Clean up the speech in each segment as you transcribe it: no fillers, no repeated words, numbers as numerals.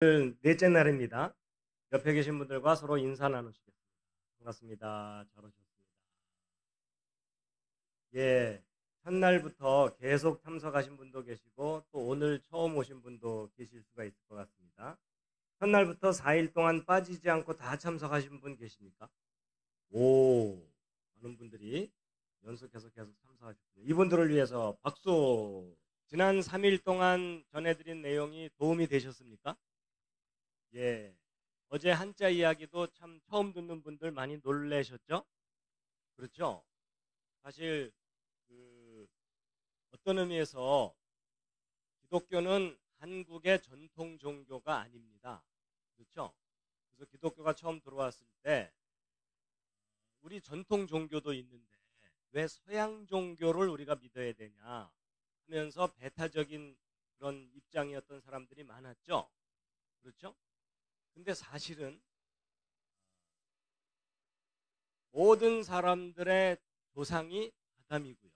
오늘 넷째 날입니다. 옆에 계신 분들과 서로 인사 나누시겠습니다. 반갑습니다. 잘 오셨습니다. 예, 첫날부터 계속 참석하신 분도 계시고 또 오늘 처음 오신 분도 계실 수가 있을 것 같습니다. 첫날부터 4일 동안 빠지지 않고 다 참석하신 분 계십니까? 오, 많은 분들이 연속해서 계속 참석하셨군요. 이분들을 위해서 박수! 지난 3일 동안 전해드린 내용이 도움이 되셨습니까? 예. 어제 한자 이야기도 참 처음 듣는 분들 많이 놀라셨죠? 그렇죠? 사실 어떤 의미에서 기독교는 한국의 전통 종교가 아닙니다. 그렇죠? 그래서 기독교가 처음 들어왔을 때 우리 전통 종교도 있는데 왜 서양 종교를 우리가 믿어야 되냐 하면서 배타적인 그런 입장이었던 사람들이 많았죠. 그렇죠? 근데 사실은 모든 사람들의 조상이 아담이고요.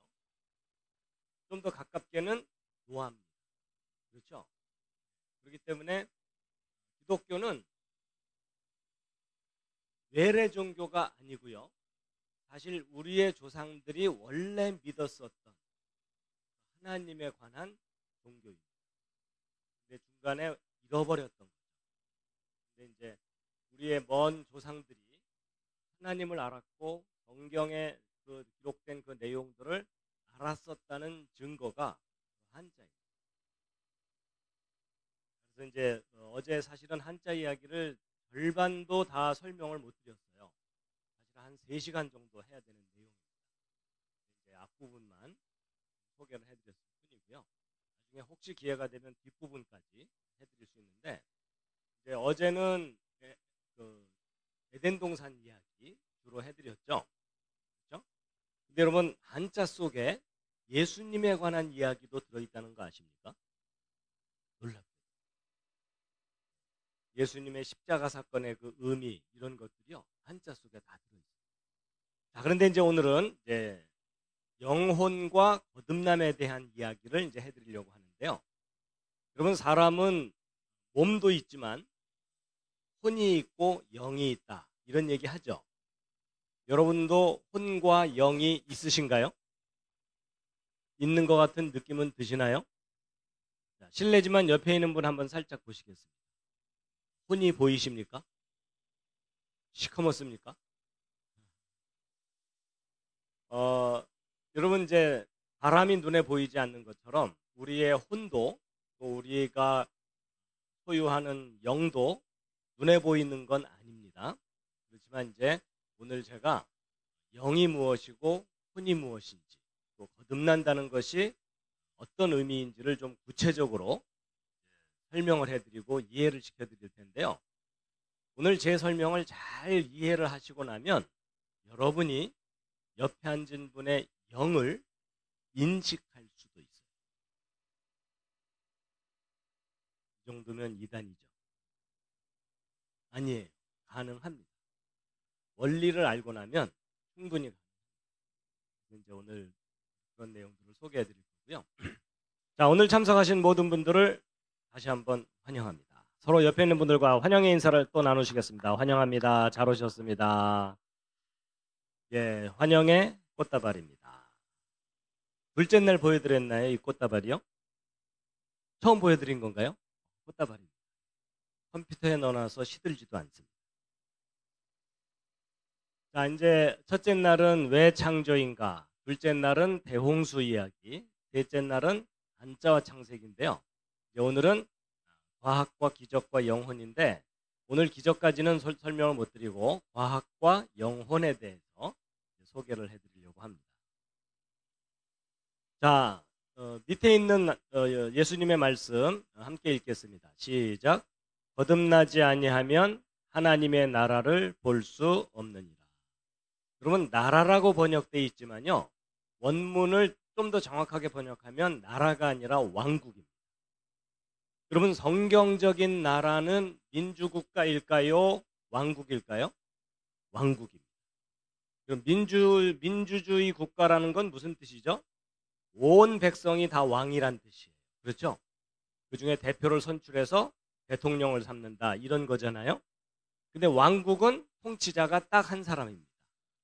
좀 더 가깝게는 노아입니다. 그렇죠? 그렇기 때문에 기독교는 외래 종교가 아니고요. 사실 우리의 조상들이 원래 믿었었던 하나님에 관한 종교입니다. 근데 중간에 잃어버렸던 거죠. 근데 이제 우리의 먼 조상들이 하나님을 알았고 성경에 기록된 그 내용들을 알았었다는 증거가 한자입니다. 그래서 이제 어제 사실은 한자 이야기를 절반도 다 설명을 못 드렸어요. 사실 한 3시간 정도 해야 되는 내용입니다. 이제 앞부분만 소개를 해드렸을 뿐이고요. 나중에 혹시 기회가 되면 뒷부분까지 해드릴 수 있는데 이제 어제는 에덴 동산 이야기 주로 해드렸죠. 그렇죠? 근데 여러분 한자 속에 예수님에 관한 이야기도 들어있다는 거 아십니까? 놀랍죠. 예수님의 십자가 사건의 그 의미 이런 것들이요 한자 속에 다 들어있어요. 자, 그런데 이제 오늘은 이제 영혼과 거듭남에 대한 이야기를 이제 해드리려고 하는데요. 여러분 사람은 몸도 있지만 혼이 있고 영이 있다 이런 얘기 하죠. 여러분도 혼과 영이 있으신가요? 있는 것 같은 느낌은 드시나요? 자, 실례지만 옆에 있는 분 한번 살짝 보시겠습니다. 혼이 보이십니까? 시커멓습니까? 여러분 이제 바람이 눈에 보이지 않는 것처럼 우리의 혼도 또 우리가 소유하는 영도 눈에 보이는 건 아닙니다. 그렇지만 이제 오늘 제가 영이 무엇이고 혼이 무엇인지 또 거듭난다는 것이 어떤 의미인지를 좀 구체적으로 설명을 해드리고 이해를 시켜드릴 텐데요. 오늘 제 설명을 잘 이해를 하시고 나면 여러분이 옆에 앉은 분의 영을 인식할 수도 있어요. 이 정도면 이단이죠. 아니에요. 가능합니다. 원리를 알고 나면 충분히 가능합니다. 이제 오늘 그런 내용들을 소개해 드릴 거고요. 자, 오늘 참석하신 모든 분들을 다시 한번 환영합니다. 서로 옆에 있는 분들과 환영의 인사를 또 나누시겠습니다. 환영합니다. 잘 오셨습니다. 예, 환영의 꽃다발입니다. 둘째 날 보여드렸나요? 이 꽃다발이요? 처음 보여드린 건가요? 꽃다발입니다. 컴퓨터에 넣어놔서 시들지도 않습니다. 자, 이제 첫째 날은 왜 창조인가? 둘째 날은 대홍수 이야기. 셋째 날은 한자와 창세기인데요. 오늘은 과학과 기적과 영혼인데 오늘 기적까지는 설명을 못 드리고 과학과 영혼에 대해서 소개를 해드리려고 합니다. 자, 밑에 있는 예수님의 말씀 함께 읽겠습니다. 시작. 거듭나지 아니하면 하나님의 나라를 볼 수 없느니라. 그러면 나라라고 번역되어 있지만요. 원문을 좀 더 정확하게 번역하면 나라가 아니라 왕국입니다. 그러면 성경적인 나라는 민주국가일까요? 왕국일까요? 왕국입니다. 그럼 민주주의 국가라는 건 무슨 뜻이죠? 온 백성이 다 왕이란 뜻이에요. 그렇죠? 그 중에 대표를 선출해서 대통령을 삼는다 이런 거잖아요. 근데 왕국은 통치자가 딱 한 사람입니다.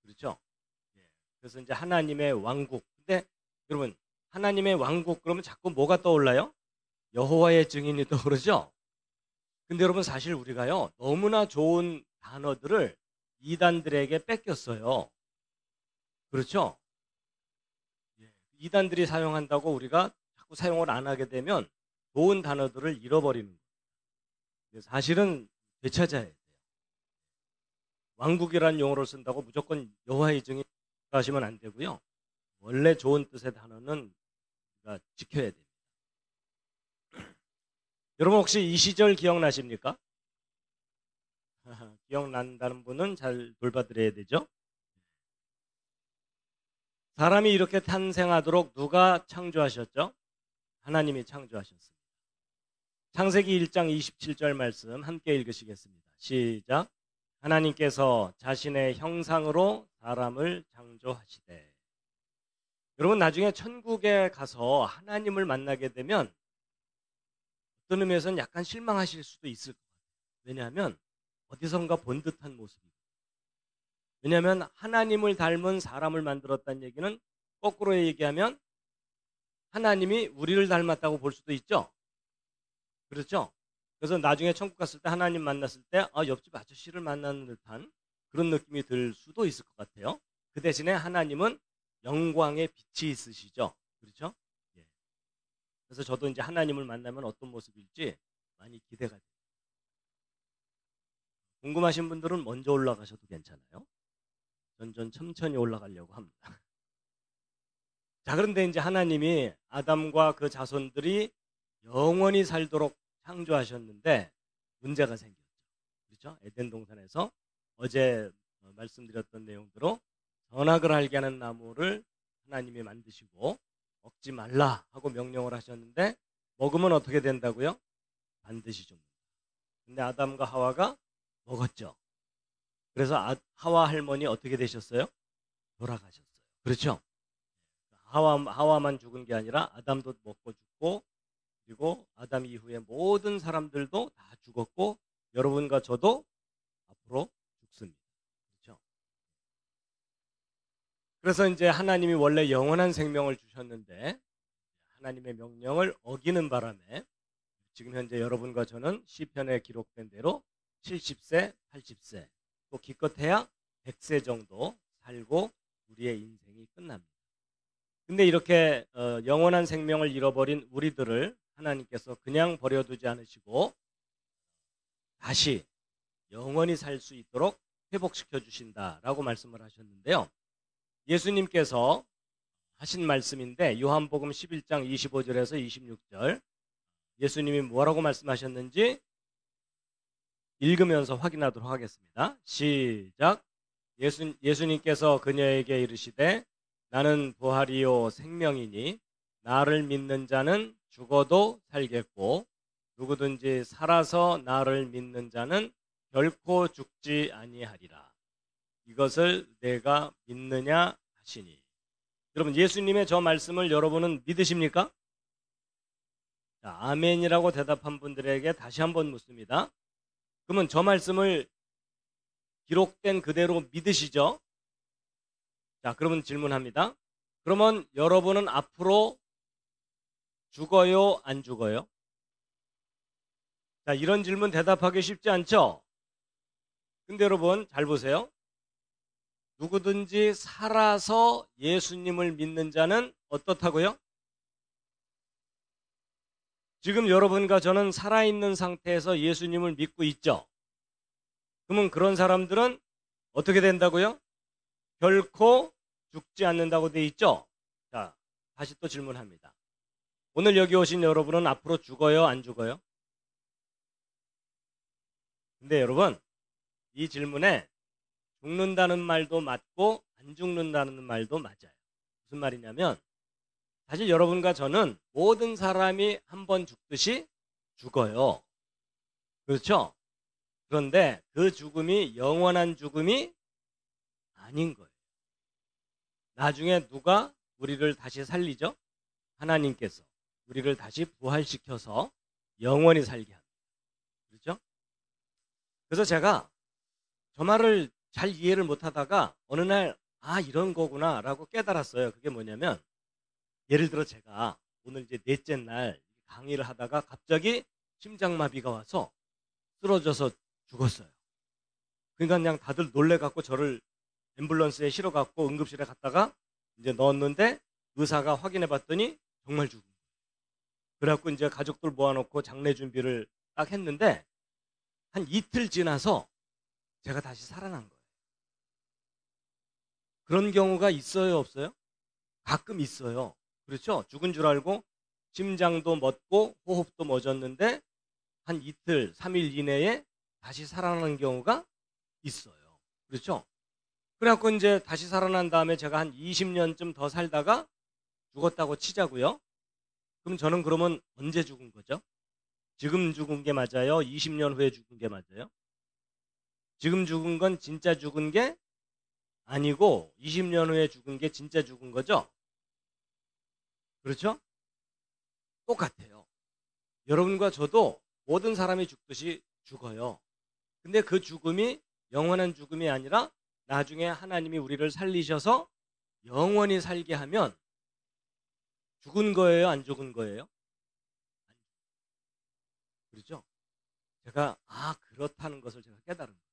그렇죠? 예. 그래서 이제 하나님의 왕국. 근데 여러분 하나님의 왕국 그러면 자꾸 뭐가 떠올라요? 여호와의 증인이 떠오르죠? 근데 여러분 사실 우리가요 너무나 좋은 단어들을 이단들에게 뺏겼어요. 그렇죠? 예. 이단들이 사용한다고 우리가 자꾸 사용을 안 하게 되면 좋은 단어들을 잃어버리는 거예요. 사실은 되찾아야 돼요. 왕국이라는 용어를 쓴다고 무조건 여호와의 증인 하시면 안 되고요. 원래 좋은 뜻의 단어는 우리가 지켜야 됩니다. 여러분 혹시 이 시절 기억나십니까? 기억난다는 분은 잘 돌봐드려야 되죠. 사람이 이렇게 탄생하도록 누가 창조하셨죠? 하나님이 창조하셨습니다. 창세기 1장 27절 말씀 함께 읽으시겠습니다. 시작. 하나님께서 자신의 형상으로 사람을 창조하시되. 여러분 나중에 천국에 가서 하나님을 만나게 되면 어떤 의미에서는 약간 실망하실 수도 있을 것 같아요. 왜냐하면 어디선가 본 듯한 모습이고, 왜냐하면 하나님을 닮은 사람을 만들었다는 얘기는 거꾸로 얘기하면 하나님이 우리를 닮았다고 볼 수도 있죠. 그렇죠? 그래서 나중에 천국 갔을 때 하나님 만났을 때 옆집 아저씨를 만나는 듯한 그런 느낌이 들 수도 있을 것 같아요. 그 대신에 하나님은 영광의 빛이 있으시죠. 그렇죠? 예. 그래서 저도 이제 하나님을 만나면 어떤 모습일지 많이 기대가 돼요. 궁금하신 분들은 먼저 올라가셔도 괜찮아요. 전 천천히 올라가려고 합니다. 자, 그런데 이제 하나님이 아담과 그 자손들이 영원히 살도록 창조하셨는데 문제가 생겼죠. 그렇죠? 에덴 동산에서 어제 말씀드렸던 내용대로 선악을 알게 하는 나무를 하나님이 만드시고 먹지 말라 하고 명령을 하셨는데 먹으면 어떻게 된다고요? 반드시 죽는다. 근데 아담과 하와가 먹었죠. 그래서 하와 할머니 어떻게 되셨어요? 돌아가셨어요. 그렇죠? 하와만 죽은 게 아니라 아담도 먹고 죽고, 그리고 아담 이후에 모든 사람들도 다 죽었고 여러분과 저도 앞으로 죽습니다. 그렇죠? 그래서 이제 하나님이 원래 영원한 생명을 주셨는데 하나님의 명령을 어기는 바람에 지금 현재 여러분과 저는 시편에 기록된 대로 70세, 80세, 또 기껏해야 100세 정도 살고 우리의 인생이 끝납니다. 근데 이렇게 영원한 생명을 잃어버린 우리들을 하나님께서 그냥 버려두지 않으시고 다시 영원히 살 수 있도록 회복시켜 주신다라고 말씀을 하셨는데요. 예수님께서 하신 말씀인데 요한복음 11장 25절에서 26절 예수님이 뭐라고 말씀하셨는지 읽으면서 확인하도록 하겠습니다. 시작. 예수님께서 그녀에게 이르시되 나는 부활이요 생명이니 나를 믿는 자는 죽어도 살겠고 누구든지 살아서 나를 믿는 자는 결코 죽지 아니하리라. 이것을 내가 믿느냐 하시니. 여러분 예수님의 저 말씀을 여러분은 믿으십니까? 자, 아멘이라고 대답한 분들에게 다시 한번 묻습니다. 그러면 저 말씀을 기록된 그대로 믿으시죠? 자, 그러면 질문합니다. 그러면 여러분은 앞으로 죽어요, 안 죽어요? 자, 이런 질문 대답하기 쉽지 않죠? 근데 여러분 잘 보세요. 누구든지 살아서 예수님을 믿는 자는 어떻다고요? 지금 여러분과 저는 살아있는 상태에서 예수님을 믿고 있죠? 그러면 그런 사람들은 어떻게 된다고요? 결코 죽지 않는다고 돼 있죠? 자, 다시 또 질문합니다. 오늘 여기 오신 여러분은 앞으로 죽어요, 안 죽어요? 근데 여러분, 이 질문에 죽는다는 말도 맞고 안 죽는다는 말도 맞아요. 무슨 말이냐면 사실 여러분과 저는 모든 사람이 한 번 죽듯이 죽어요. 그렇죠? 그런데 그 죽음이 영원한 죽음이 아닌 거예요. 나중에 누가 우리를 다시 살리죠? 하나님께서 우리를 다시 부활시켜서 영원히 살게 합니다. 그래서 제가 저 말을 잘 이해를 못하다가 어느 날 이런 거구나 라고 깨달았어요. 그게 뭐냐면 예를 들어 제가 오늘 이제 넷째 날 강의를 하다가 갑자기 심장마비가 와서 쓰러져서 죽었어요. 그러니까 그냥 다들 놀래갖고 저를 앰뷸런스에 실어갖고 응급실에 갔다가 이제 넣었는데 의사가 확인해 봤더니 정말 죽은 거예요. 그래갖고 이제 가족들 모아놓고 장례 준비를 딱 했는데 한 이틀 지나서 제가 다시 살아난 거예요. 그런 경우가 있어요, 없어요? 가끔 있어요. 그렇죠? 죽은 줄 알고 심장도 멎고 호흡도 멎었는데 한 이틀, 3일 이내에 다시 살아나는 경우가 있어요. 그렇죠? 그래갖고 이제 다시 살아난 다음에 제가 한 20년쯤 더 살다가 죽었다고 치자고요. 그럼 저는 그러면 언제 죽은 거죠? 지금 죽은 게 맞아요? 20년 후에 죽은 게 맞아요? 지금 죽은 건 진짜 죽은 게 아니고 20년 후에 죽은 게 진짜 죽은 거죠? 그렇죠? 똑같아요. 여러분과 저도 모든 사람이 죽듯이 죽어요. 근데 그 죽음이 영원한 죽음이 아니라 나중에 하나님이 우리를 살리셔서 영원히 살게 하면 죽은 거예요? 안 죽은 거예요? 그렇죠? 제가 그렇다는 것을 제가 깨달은 거예요.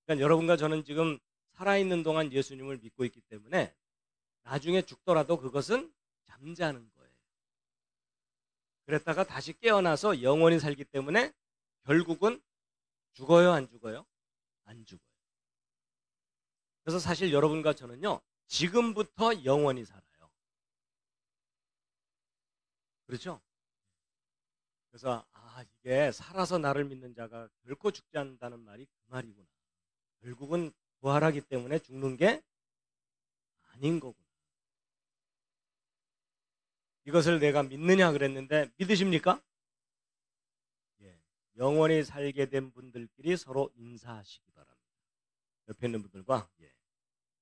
그러니까 여러분과 저는 지금 살아있는 동안 예수님을 믿고 있기 때문에 나중에 죽더라도 그것은 잠자는 거예요. 그랬다가 다시 깨어나서 영원히 살기 때문에 결국은 죽어요, 안 죽어요? 안 죽어요. 그래서 사실 여러분과 저는요, 지금부터 영원히 살아요. 그렇죠? 그래서 이게 살아서 나를 믿는 자가 결코 죽지 않는다는 말이 그 말이구나. 결국은 부활하기 때문에 죽는 게 아닌 거구나. 이것을 내가 믿느냐 그랬는데 믿으십니까? 예. 영원히 살게 된 분들끼리 서로 인사하시기 바랍니다. 옆에 있는 분들과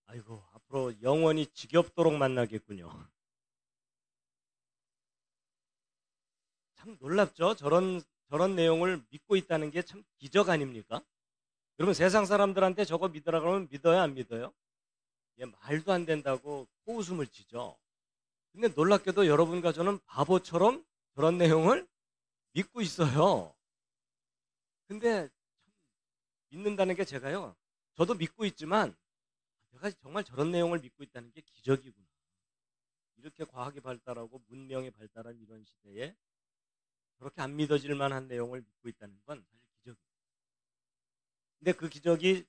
아이고 앞으로 영원히 지겹도록 만나겠군요. 참 놀랍죠? 저런 내용을 믿고 있다는 게 참 기적 아닙니까? 여러분 세상 사람들한테 저거 믿으라 그러면 믿어요, 안 믿어요? 말도 안 된다고 코웃음을 치죠. 근데 놀랍게도 여러분과 저는 바보처럼 저런 내용을 믿고 있어요. 근데 믿는다는 게 제가요, 저도 믿고 있지만 제가 정말 저런 내용을 믿고 있다는 게 기적이구나. 이렇게 과학이 발달하고 문명이 발달한 이런 시대에 그렇게 안 믿어질 만한 내용을 믿고 있다는 건 사실 기적이에요. 근데 그 기적이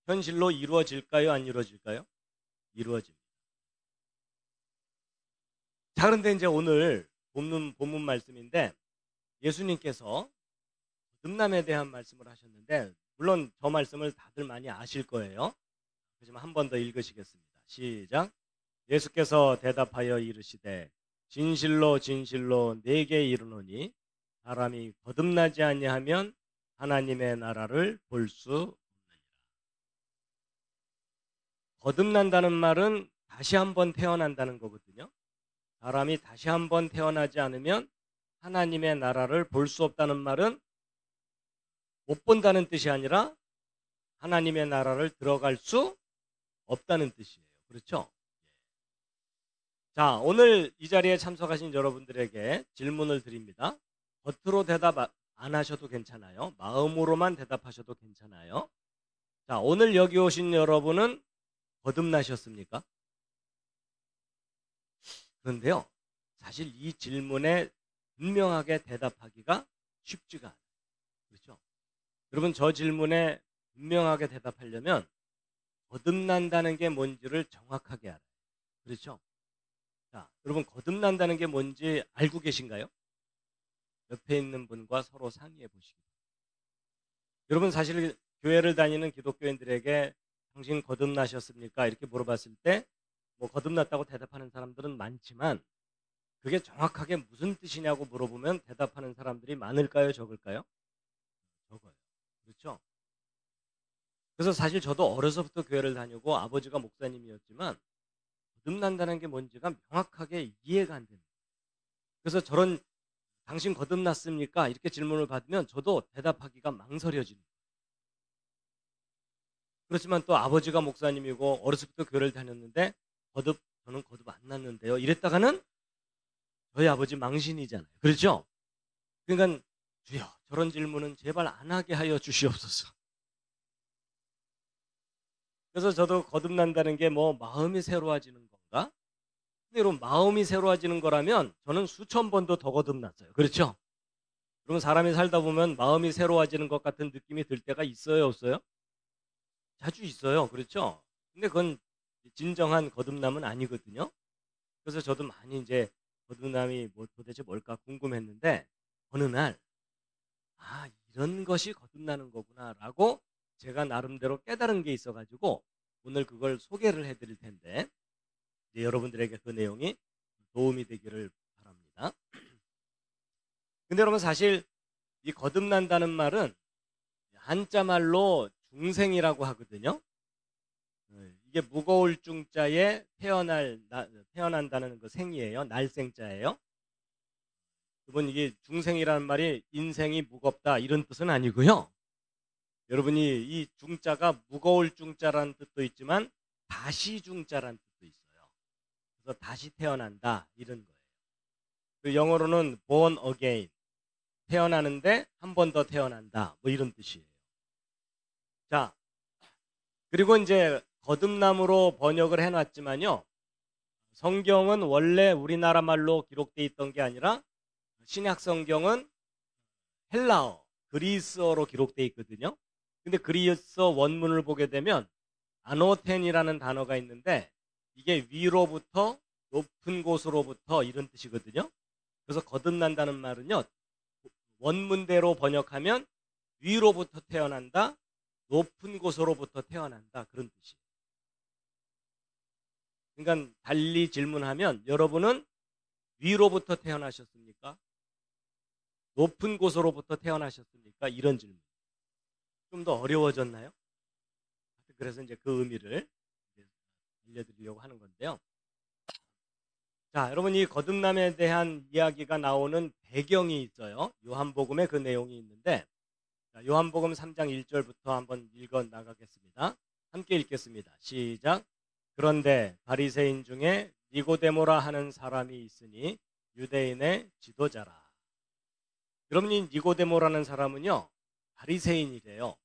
현실로 이루어질까요? 안 이루어질까요? 이루어집니다. 자, 그런데 이제 오늘 본문 말씀인데 예수님께서 거듭남에 대한 말씀을 하셨는데 물론 저 말씀을 다들 많이 아실 거예요. 하지만 한 번 더 읽으시겠습니다. 시작. 예수께서 대답하여 이르시되 진실로 진실로 내게 이르노니 사람이 거듭나지 아니하면 하나님의 나라를 볼 수 없느니라. 거듭난다는 말은 다시 한번 태어난다는 거거든요. 사람이 다시 한번 태어나지 않으면 하나님의 나라를 볼 수 없다는 말은 못 본다는 뜻이 아니라 하나님의 나라를 들어갈 수 없다는 뜻이에요. 그렇죠? 자, 오늘 이 자리에 참석하신 여러분들에게 질문을 드립니다. 겉으로 대답 안 하셔도 괜찮아요. 마음으로만 대답하셔도 괜찮아요. 자, 오늘 여기 오신 여러분은 거듭나셨습니까? 그런데요, 사실 이 질문에 분명하게 대답하기가 쉽지가 않아요. 그렇죠? 여러분, 저 질문에 분명하게 대답하려면 거듭난다는 게 뭔지를 정확하게 알아요. 그렇죠? 자, 여러분, 거듭난다는 게 뭔지 알고 계신가요? 옆에 있는 분과 서로 상의해 보시기 바랍니다. 여러분, 사실 교회를 다니는 기독교인들에게 당신 거듭나셨습니까? 이렇게 물어봤을 때 뭐 거듭났다고 대답하는 사람들은 많지만 그게 정확하게 무슨 뜻이냐고 물어보면 대답하는 사람들이 많을까요? 적을까요? 적어요. 그렇죠? 그래서 사실 저도 어려서부터 교회를 다니고 아버지가 목사님이었지만 거듭난다는 게 뭔지가 명확하게 이해가 안 됩니다. 그래서 저런 당신 거듭났습니까? 이렇게 질문을 받으면 저도 대답하기가 망설여집니다. 그렇지만 또 아버지가 목사님이고 어렸을 때부터 교회를 다녔는데 저는 거듭 안 났는데요. 이랬다가는 저희 아버지 망신이잖아요. 그렇죠? 그러니까 주여 저런 질문은 제발 안 하게 하여 주시옵소서. 그래서 저도 거듭난다는 게 뭐 마음이 새로워지는 건가? 근데 여러분 마음이 새로워지는 거라면 저는 수천 번도 더 거듭났어요. 그렇죠? 그러면 사람이 살다 보면 마음이 새로워지는 것 같은 느낌이 들 때가 있어요, 없어요? 자주 있어요. 그렇죠? 근데 그건 진정한 거듭남은 아니거든요. 그래서 저도 많이 이제 거듭남이 뭐 도대체 뭘까 궁금했는데 어느 날 이런 것이 거듭나는 거구나라고 제가 나름대로 깨달은 게 있어가지고 오늘 그걸 소개를 해드릴 텐데 이제 여러분들에게 그 내용이 도움이 되기를 바랍니다. 근데 여러분 사실 이 거듭난다는 말은 한자 말로 중생이라고 하거든요. 이게 무거울 중자에 태어난다는 그 생이에요. 날생자예요. 여러분 이게 중생이라는 말이 인생이 무겁다 이런 뜻은 아니고요. 여러분이 이 중자가 무거울 중자라는 뜻도 있지만 다시 중자라는 뜻도 있어요. 그래서 다시 태어난다 이런 거예요. 그 영어로는 born again, 태어나는데 한 번 더 태어난다 뭐 이런 뜻이에요. 자, 그리고 이제 거듭남으로 번역을 해놨지만요. 성경은 원래 우리나라 말로 기록되어 있던 게 아니라 신약 성경은 헬라어, 그리스어로 기록되어 있거든요. 근데 그리스어 원문을 보게 되면 아노텐이라는 단어가 있는데 이게 위로부터 높은 곳으로부터 이런 뜻이거든요. 그래서 거듭난다는 말은요. 원문대로 번역하면 위로부터 태어난다, 높은 곳으로부터 태어난다 그런 뜻이에요. 그러니까 달리 질문하면 여러분은 위로부터 태어나셨습니까? 높은 곳으로부터 태어나셨습니까? 이런 질문. 좀 더 어려워졌나요? 그래서 이제 그 의미를 알려드리려고 하는 건데요. 자, 여러분 이 거듭남에 대한 이야기가 나오는 배경이 있어요. 요한복음에 그 내용이 있는데 자, 요한복음 3장 1절부터 한번 읽어 나가겠습니다. 함께 읽겠습니다. 시작. 그런데 바리새인 중에 니고데모라 하는 사람이 있으니 유대인의 지도자라. 여러분 이 니고데모라는 사람은요. 바리새인이래요.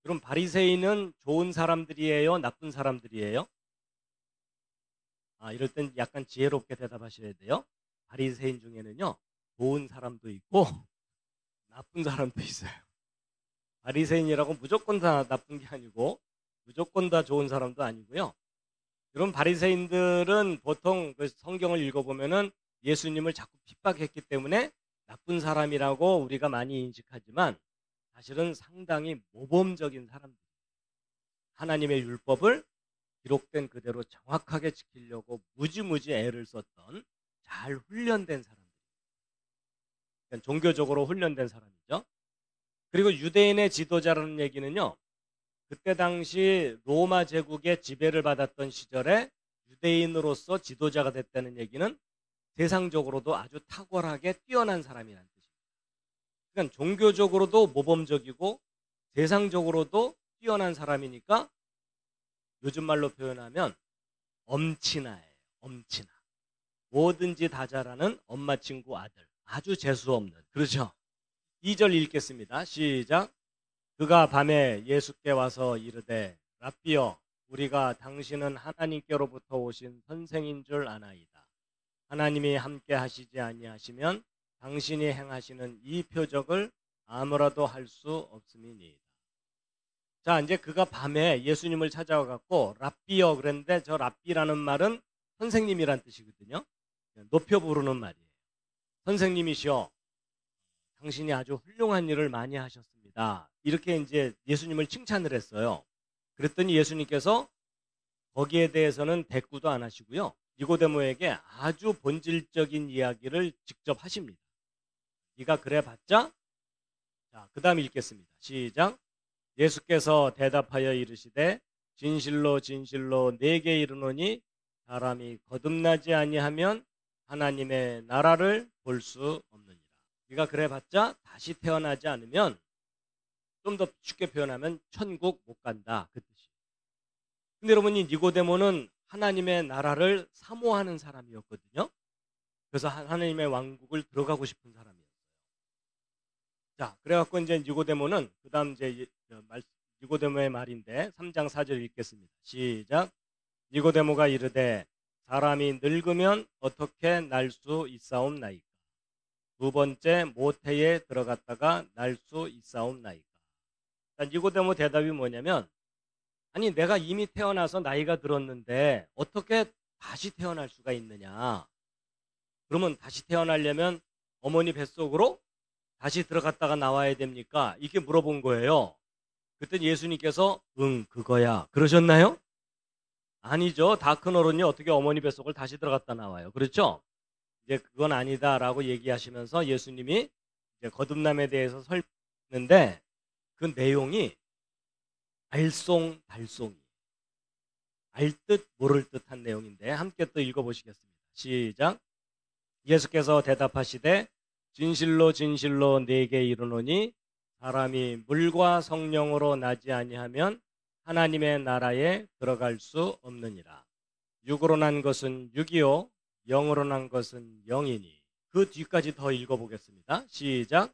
그럼 바리새인은 좋은 사람들이에요? 나쁜 사람들이에요? 이럴 땐 약간 지혜롭게 대답하셔야 돼요. 바리새인 중에는요. 좋은 사람도 있고 나쁜 사람도 있어요. 바리새인이라고 무조건 다 나쁜 게 아니고 무조건 다 좋은 사람도 아니고요. 이런 바리새인들은 보통 그 성경을 읽어보면은 예수님을 자꾸 핍박했기 때문에 나쁜 사람이라고 우리가 많이 인식하지만 사실은 상당히 모범적인 사람들. 하나님의 율법을 기록된 그대로 정확하게 지키려고 무지무지 애를 썼던 잘 훈련된 사람들. 그러니까 종교적으로 훈련된 사람이죠. 그리고 유대인의 지도자라는 얘기는요. 그때 당시 로마 제국의 지배를 받았던 시절에 유대인으로서 지도자가 됐다는 얘기는 세상적으로도 아주 탁월하게 뛰어난 사람이라는 뜻입니다. 그러니까 종교적으로도 모범적이고 세상적으로도 뛰어난 사람이니까 요즘 말로 표현하면 엄친아예요. 엄친아. 뭐든지 다 잘하는 엄마 친구 아들. 아주 재수없는. 그렇죠? 2절 읽겠습니다. 시작. 그가 밤에 예수께 와서 이르되 랍비여 우리가 당신은 하나님께로부터 오신 선생인 줄 아나이다. 하나님이 함께 하시지 아니하시면 당신이 행하시는 이 표적을 아무라도 할 수 없음이니이다. 자, 이제 그가 밤에 예수님을 찾아와 갖고 랍비여 그랬는데 저 랍비라는 말은 선생님이란 뜻이거든요. 높여 부르는 말이에요. 선생님이시여 당신이 아주 훌륭한 일을 많이 하셨습니다. 이렇게 이제 예수님을 칭찬을 했어요. 그랬더니 예수님께서 거기에 대해서는 대꾸도 안 하시고요. 니고데모에게 아주 본질적인 이야기를 직접 하십니다. 네가 그래봤자? 자, 그 다음 읽겠습니다. 시작. 예수께서 대답하여 이르시되 진실로 진실로 내게 이르노니 사람이 거듭나지 아니하면 하나님의 나라를 볼 수 없느니라. 네가 그래봤자 다시 태어나지 않으면 좀 더 쉽게 표현하면 천국 못 간다 그 뜻이에요. 근데 여러분, 이 니고데모는 하나님의 나라를 사모하는 사람이었거든요. 그래서 하나님의 왕국을 들어가고 싶은 사람이에요. 자, 그래갖고 이제 니고데모는 그다음 이제 니고데모의 말인데 3장 4절 읽겠습니다. 시작. 니고데모가 이르되 사람이 늙으면 어떻게 날 수 있사옵나이까? 두 번째 모태에 들어갔다가 날 수 있사옵나이까? 자, 니고데모 대답이 뭐냐면, 아니 내가 이미 태어나서 나이가 들었는데 어떻게 다시 태어날 수가 있느냐? 그러면 다시 태어나려면 어머니 뱃속으로 다시 들어갔다가 나와야 됩니까? 이렇게 물어본 거예요. 그때 예수님께서 응 그거야 그러셨나요? 아니죠. 다 큰 어른이 어떻게 어머니 뱃속을 다시 들어갔다 나와요. 그렇죠? 이제 그건 아니다라고 얘기하시면서 예수님이 이제 거듭남에 대해서 설명했는데 그 내용이 알쏭달쏭이 알 듯 모를 듯한 내용인데 함께 또 읽어보시겠습니다. 시작. 예수께서 대답하시되 진실로 진실로 네게 이르노니 사람이 물과 성령으로 나지 아니하면 하나님의 나라에 들어갈 수 없느니라. 육으로 난 것은 육이요 영으로 난 것은 영이니. 그 뒤까지 더 읽어보겠습니다. 시작.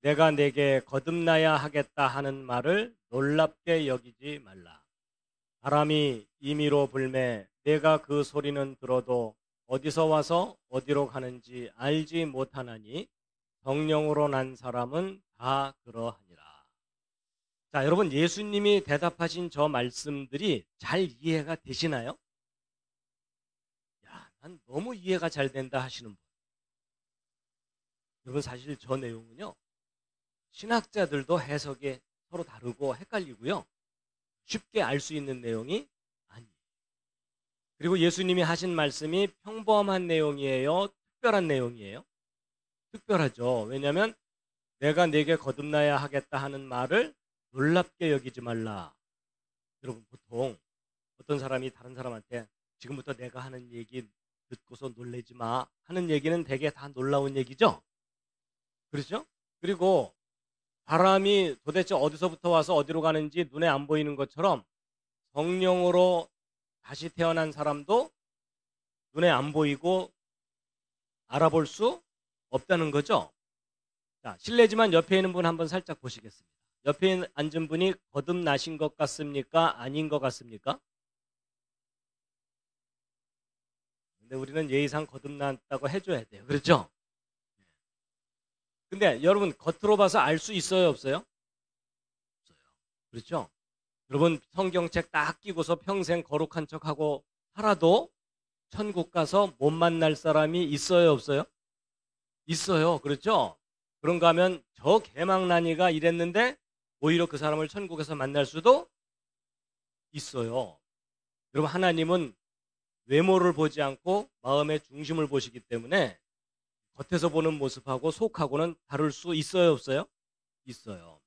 내가 네게 거듭나야 하겠다 하는 말을 놀랍게 여기지 말라. 바람이 임의로 불매 내가 그 소리는 들어도 어디서 와서 어디로 가는지 알지 못하나니 성령으로 난 사람은 다 그러하니라. 자, 여러분, 예수님이 대답하신 저 말씀들이 잘 이해가 되시나요? 야, 난 너무 이해가 잘 된다 하시는 분. 여러분, 사실 저 내용은요, 신학자들도 해석이 서로 다르고 헷갈리고요, 쉽게 알 수 있는 내용이 아니에요. 그리고 예수님이 하신 말씀이 평범한 내용이에요? 특별한 내용이에요? 특별하죠. 왜냐하면 내가 네게 거듭나야 하겠다 하는 말을 놀랍게 여기지 말라. 여러분, 보통 어떤 사람이 다른 사람한테 지금부터 내가 하는 얘기 듣고서 놀라지 마 하는 얘기는 되게 다 놀라운 얘기죠. 그렇죠? 그리고 바람이 도대체 어디서부터 와서 어디로 가는지 눈에 안 보이는 것처럼 성령으로 다시 태어난 사람도 눈에 안 보이고 알아볼 수 없다는 거죠. 자, 실례지만 옆에 있는 분 한번 살짝 보시겠습니다. 옆에 앉은 분이 거듭나신 것 같습니까? 아닌 것 같습니까? 근데 우리는 예의상 거듭났다고 해줘야 돼요. 그렇죠? 근데 여러분, 겉으로 봐서 알 수 있어요? 없어요? 없어요. 그렇죠? 여러분, 성경책 딱 끼고서 평생 거룩한 척하고 살아도 천국 가서 못 만날 사람이 있어요? 없어요? 있어요. 그렇죠? 그런가 하면 저 개망나니가 이랬는데 오히려 그 사람을 천국에서 만날 수도 있어요. 여러분, 하나님은 외모를 보지 않고 마음의 중심을 보시기 때문에 겉에서 보는 모습하고 속하고는 다를 수 있어요? 없어요? 있어요.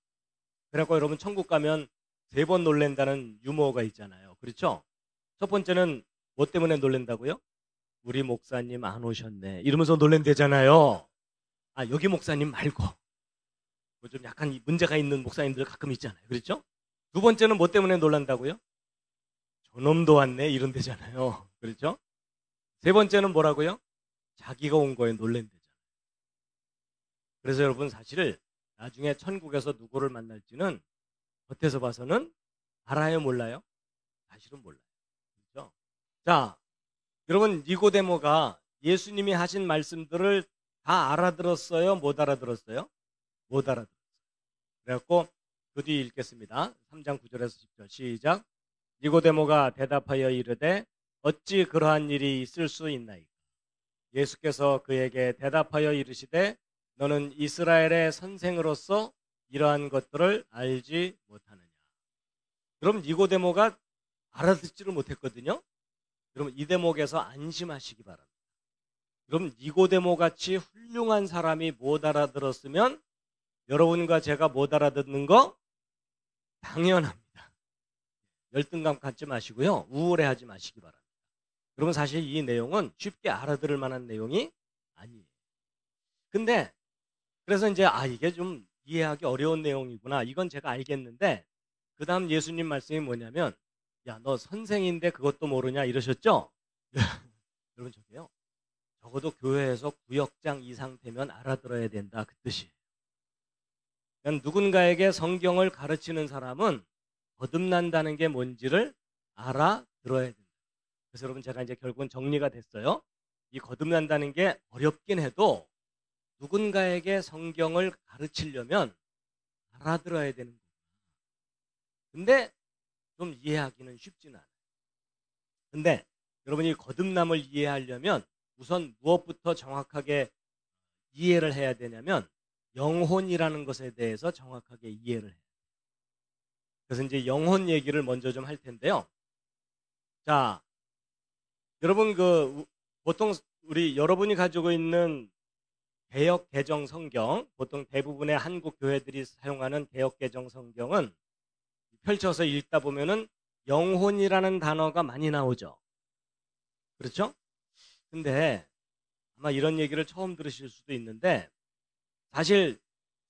그래서 여러분, 천국 가면 3번 놀랜다는 유머가 있잖아요. 그렇죠? 첫 번째는 뭐 때문에 놀랜다고요? 우리 목사님 안 오셨네 이러면서 놀랜대잖아요. 아, 여기 목사님 말고 뭐 좀 약간 문제가 있는 목사님들 가끔 있잖아요. 그렇죠? 두 번째는 뭐 때문에 놀란다고요? 저놈도 왔네 이런대잖아요. 그렇죠? 세 번째는 뭐라고요? 자기가 온 거에 놀랜대잖아요. 그래서 여러분, 사실 나중에 천국에서 누구를 만날지는 겉에서 봐서는 알아요, 몰라요? 사실은 몰라요. 그렇죠? 자, 여러분, 니고데모가 예수님이 하신 말씀들을 다 알아들었어요? 못 알아들었어요? 못 알아들었어요. 그래갖고 그 뒤 읽겠습니다. 3장 9절에서 10절 시작. 니고데모가 대답하여 이르되 어찌 그러한 일이 있을 수 있나이까? 예수께서 그에게 대답하여 이르시되 너는 이스라엘의 선생으로서 이러한 것들을 알지 못하느냐. 그럼 니고데모가 알아듣지를 못했거든요. 여러분, 이 대목에서 안심하시기 바랍니다. 그럼 니고데모 같이 훌륭한 사람이 못 알아들었으면 여러분과 제가 못 알아듣는 거 당연합니다. 열등감 갖지 마시고요, 우울해하지 마시기 바랍니다. 여러분, 사실 이 내용은 쉽게 알아들을 만한 내용이 아니에요. 근데 그래서 이제 이게 좀 이해하기 어려운 내용이구나, 이건 제가 알겠는데 그 다음 예수님 말씀이 뭐냐면 야, 너 선생인데 그것도 모르냐 이러셨죠? 여러분 저게요. 적어도 교회에서 구역장 이상 되면 알아들어야 된다 그 뜻이에요. 그러니까 누군가에게 성경을 가르치는 사람은 거듭난다는 게 뭔지를 알아들어야 된다. 그래서 여러분 제가 이제 결국은 정리가 됐어요. 이 거듭난다는 게 어렵긴 해도 누군가에게 성경을 가르치려면 알아들어야 되는 거예요. 근데 좀 이해하기는 쉽지는 않아요. 근데 여러분이 거듭남을 이해하려면 우선 무엇부터 정확하게 이해를 해야 되냐면 영혼이라는 것에 대해서 정확하게 이해를 해요. 그래서 이제 영혼 얘기를 먼저 좀 할 텐데요. 자, 여러분 보통 여러분이 가지고 있는 개역 개정 성경, 보통 대부분의 한국 교회들이 사용하는 개역 개정 성경은 펼쳐서 읽다 보면은 영혼이라는 단어가 많이 나오죠. 그렇죠? 근데 아마 이런 얘기를 처음 들으실 수도 있는데 사실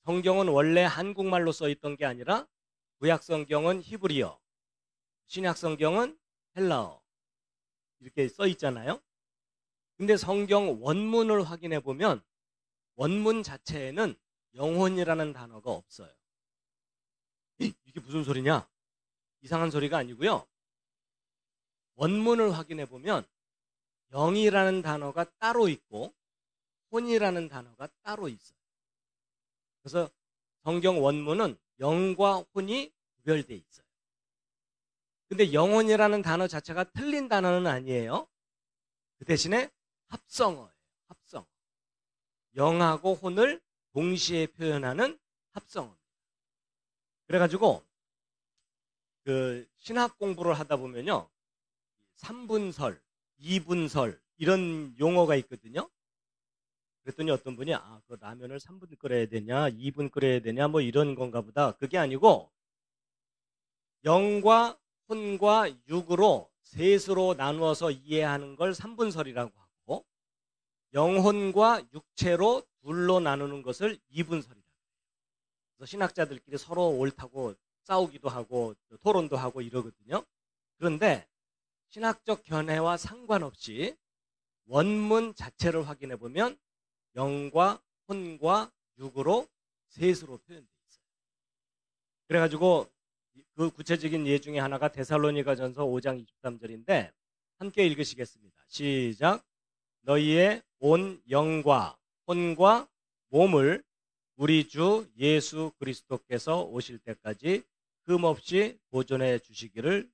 성경은 원래 한국말로 써 있던 게 아니라 구약 성경은 히브리어, 신약 성경은 헬라어 이렇게 써 있잖아요. 근데 성경 원문을 확인해 보면 원문 자체에는 영혼이라는 단어가 없어요. 이게 무슨 소리냐? 이상한 소리가 아니고요. 원문을 확인해 보면 영이라는 단어가 따로 있고 혼이라는 단어가 따로 있어요. 그래서 성경 원문은 영과 혼이 구별돼 있어요. 근데 영혼이라는 단어 자체가 틀린 단어는 아니에요. 그 대신에 합성어예요. 합성어. 영하고 혼을 동시에 표현하는 합성어입니다. 그래가지고 신학 공부를 하다 보면요, 3분설, 2분설 이런 용어가 있거든요. 그랬더니 어떤 분이 그 라면을 3분 끓여야 되냐 2분 끓여야 되냐 뭐 이런 건가 보다. 그게 아니고 영과 혼과 육으로 셋으로 나누어서 이해하는 걸 3분설이라고 하고 영혼과 육체로 둘로 나누는 것을 2분설이라고 해요. 그래서 신학자들끼리 서로 옳다고 싸우기도 하고 토론도 하고 이러거든요. 그런데 신학적 견해와 상관없이 원문 자체를 확인해 보면 영과 혼과 육으로 셋으로 표현되어 있어요. 그래가지고 그 구체적인 예 중에 하나가 데살로니가전서 5장 23절인데 함께 읽으시겠습니다. 시작. 너희의 온 영과 혼과 몸을 우리 주 예수 그리스도께서 오실 때까지 흠없이 보존해 주시기를.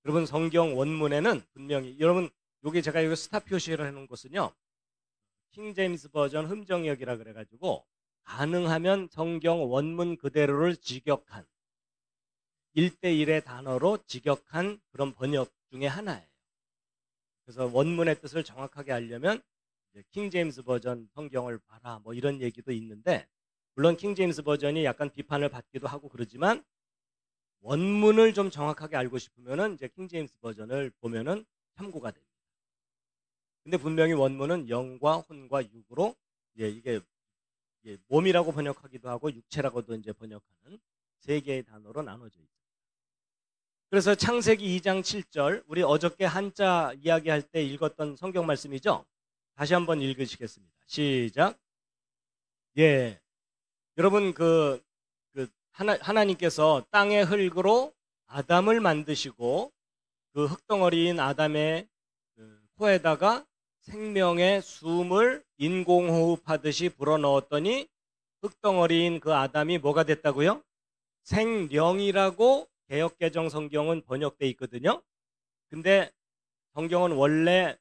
여러분 성경 원문에는 분명히 여러분 여기 제가 여기 스타 표시를 해놓은 것은요, 킹 제임스 버전 흠정역이라 그래가지고 가능하면 성경 원문 그대로를 직역한 1:1의 단어로 직역한 그런 번역 중에 하나예요. 그래서 원문의 뜻을 정확하게 알려면 킹 제임스 버전 성경을 봐라 뭐 이런 얘기도 있는데, 물론 킹 제임스 버전이 약간 비판을 받기도 하고 그러지만 원문을 좀 정확하게 알고 싶으면은 이제 킹 제임스 버전을 보면은 참고가 됩니다. 근데 분명히 원문은 영과 혼과 육으로 이게 몸이라고 번역하기도 하고 육체라고도 이제 번역하는 세 개의 단어로 나눠져 있습니다. 그래서 창세기 2장 7절 우리 어저께 한자 이야기할 때 읽었던 성경 말씀이죠. 다시 한번 읽으시겠습니다. 시작. 예, 여러분 하나님께서 땅의 흙으로 아담을 만드시고 그 흙덩어리인 아담의 코에다가 생명의 숨을 인공호흡하듯이 불어넣었더니 흙덩어리인 그 아담이 뭐가 됐다고요? 생령이라고 개역개정 성경은 번역돼 있거든요. 근데 성경은 원래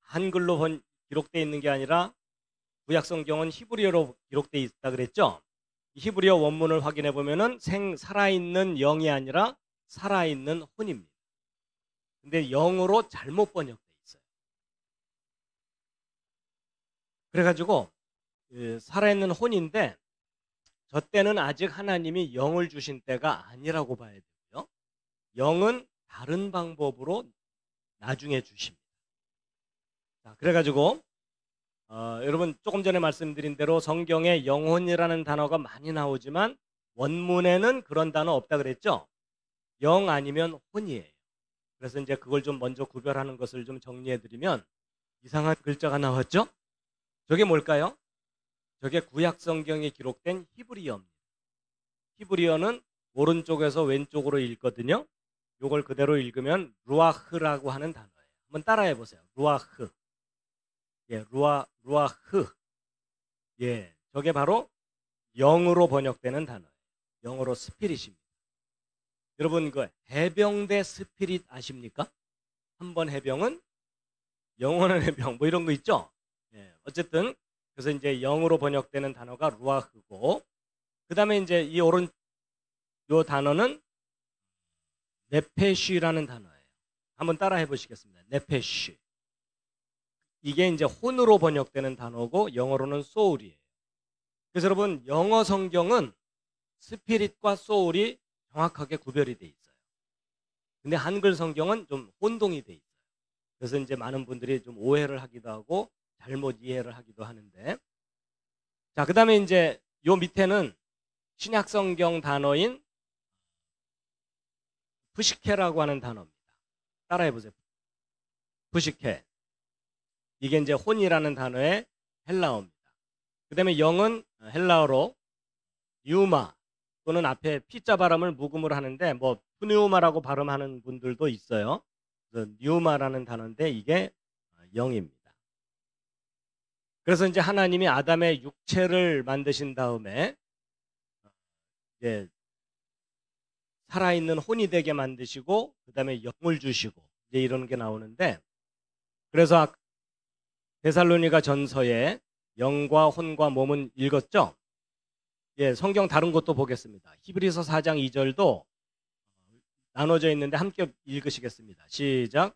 한글로 기록돼 있는 게 아니라 구약 성경은 히브리어로 기록돼 있다 그랬죠. 히브리어 원문을 확인해 보면은 살아있는 영이 아니라 살아있는 혼입니다. 근데 영으로 잘못 번역돼 있어요. 그래가지고 살아있는 혼인데 저 때는 아직 하나님이 영을 주신 때가 아니라고 봐야 되고요. 영은 다른 방법으로 나중에 주십니다. 자, 그래가지고 여러분 조금 전에 말씀드린 대로 성경에 영혼이라는 단어가 많이 나오지만 원문에는 그런 단어 없다 그랬죠. 영 아니면 혼이에요. 그래서 이제 그걸 좀 먼저 구별하는 것을 좀 정리해드리면 이상한 글자가 나왔죠? 저게 뭘까요? 저게 구약 성경에 기록된 히브리어입니다. 히브리어는 오른쪽에서 왼쪽으로 읽거든요. 요걸 그대로 읽으면 루아흐라고 하는 단어예요. 한번 따라해 보세요. 루아흐. 예, 루아흐. 예, 저게 바로 영으로 번역되는 단어예요. 영어로 스피릿입니다. 여러분 그 해병대 스피릿 아십니까? 한 번 해병은 영원한 해병 뭐 이런 거 있죠? 예, 어쨌든 그래서 이제 영으로 번역되는 단어가 루아흐고 그다음에 이제 요 단어는 네페쉬라는 단어예요. 한번 따라 해보시겠습니다. 네페쉬. 이게 이제 혼으로 번역되는 단어고 영어로는 소울이에요. 그래서 여러분 영어 성경은 스피릿과 소울이 정확하게 구별이 돼 있어요. 근데 한글 성경은 좀 혼동이 돼 있어요. 그래서 이제 많은 분들이 좀 오해를 하기도 하고 잘못 이해를 하기도 하는데 자, 그다음에 이제 요 밑에는 신약 성경 단어인 푸시케라고 하는 단어입니다. 따라해 보세요. 푸시케. 이게 이제 혼이라는 단어의 헬라어입니다. 그다음에 영은 헬라어로 유마 또는 앞에 피자 발음을 묵음으로 하는데 뭐 푸뉴마라고 발음하는 분들도 있어요. 그래서 뉴마라는 단어인데 이게 영입니다. 그래서 이제 하나님이 아담의 육체를 만드신 다음에 이제 살아있는 혼이 되게 만드시고 그다음에 영을 주시고 이제 이런 게 나오는데 그래서 데살로니가 전서에 영과 혼과 몸은 읽었죠? 예, 성경 다른 것도 보겠습니다. 히브리서 4장 2절도 나눠져 있는데 함께 읽으시겠습니다. 시작.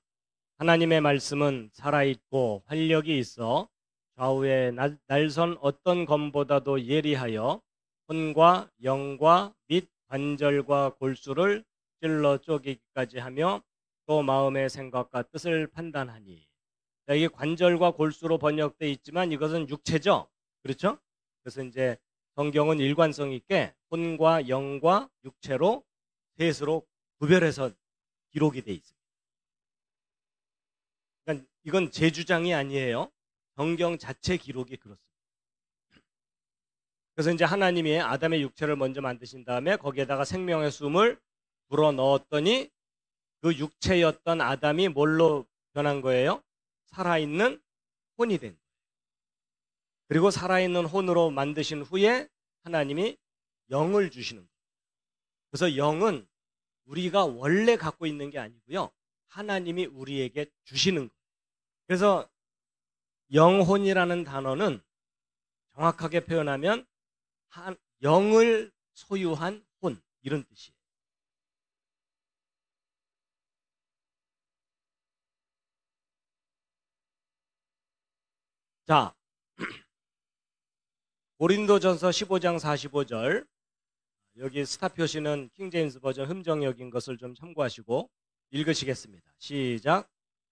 하나님의 말씀은 살아있고 활력이 있어 좌우의 날선 어떤 검보다도 예리하여 혼과 영과 및 관절과 골수를 찔러 쪼개기까지 하며 또 마음의 생각과 뜻을 판단하니. 자, 이게 관절과 골수로 번역되어 있지만 이것은 육체죠. 그렇죠? 그래서 이제 성경은 일관성 있게 혼과 영과 육체로 셋으로 구별해서 기록이 되어 있습니다. 그러니까 이건 제 주장이 아니에요. 성경 자체 기록이 그렇습니다. 그래서 이제 하나님이 아담의 육체를 먼저 만드신 다음에 거기에다가 생명의 숨을 불어 넣었더니 그 육체였던 아담이 뭘로 변한 거예요? 살아있는 혼이 된 거예요. 그리고 살아있는 혼으로 만드신 후에 하나님이 영을 주시는 거예요. 그래서 영은 우리가 원래 갖고 있는 게 아니고요. 하나님이 우리에게 주시는 거예요. 그래서 영혼이라는 단어는 정확하게 표현하면 영을 소유한 혼 이런 뜻이에요. 자, 고린도전서 15장 45절 여기 스타 표시는 킹제임스 버전 흠정역인 것을 좀 참고하시고 읽으시겠습니다. 시작.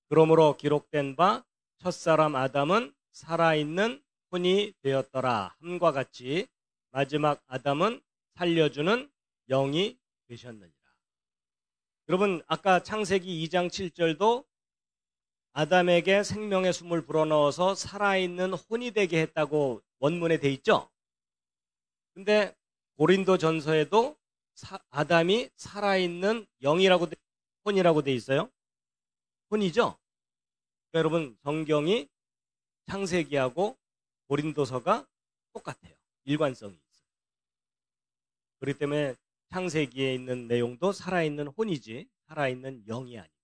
그러므로 기록된 바 첫사람 아담은 살아있는 혼이 되었더라 함과 같이 마지막 아담은 살려주는 영이 되셨느니라. 여러분 아까 창세기 2장 7절도 아담에게 생명의 숨을 불어넣어서 살아있는 혼이 되게 했다고 원문에 돼 있죠. 근데 고린도 전서에도 아담이 살아있는 영이라고 혼이라고 돼 있어요. 혼이죠. 그러니까 여러분 성경이 창세기하고 고린도서가 똑같아요. 일관성이 있어요. 그렇기 때문에 창세기에 있는 내용도 살아있는 혼이지 살아있는 영이 아니에요.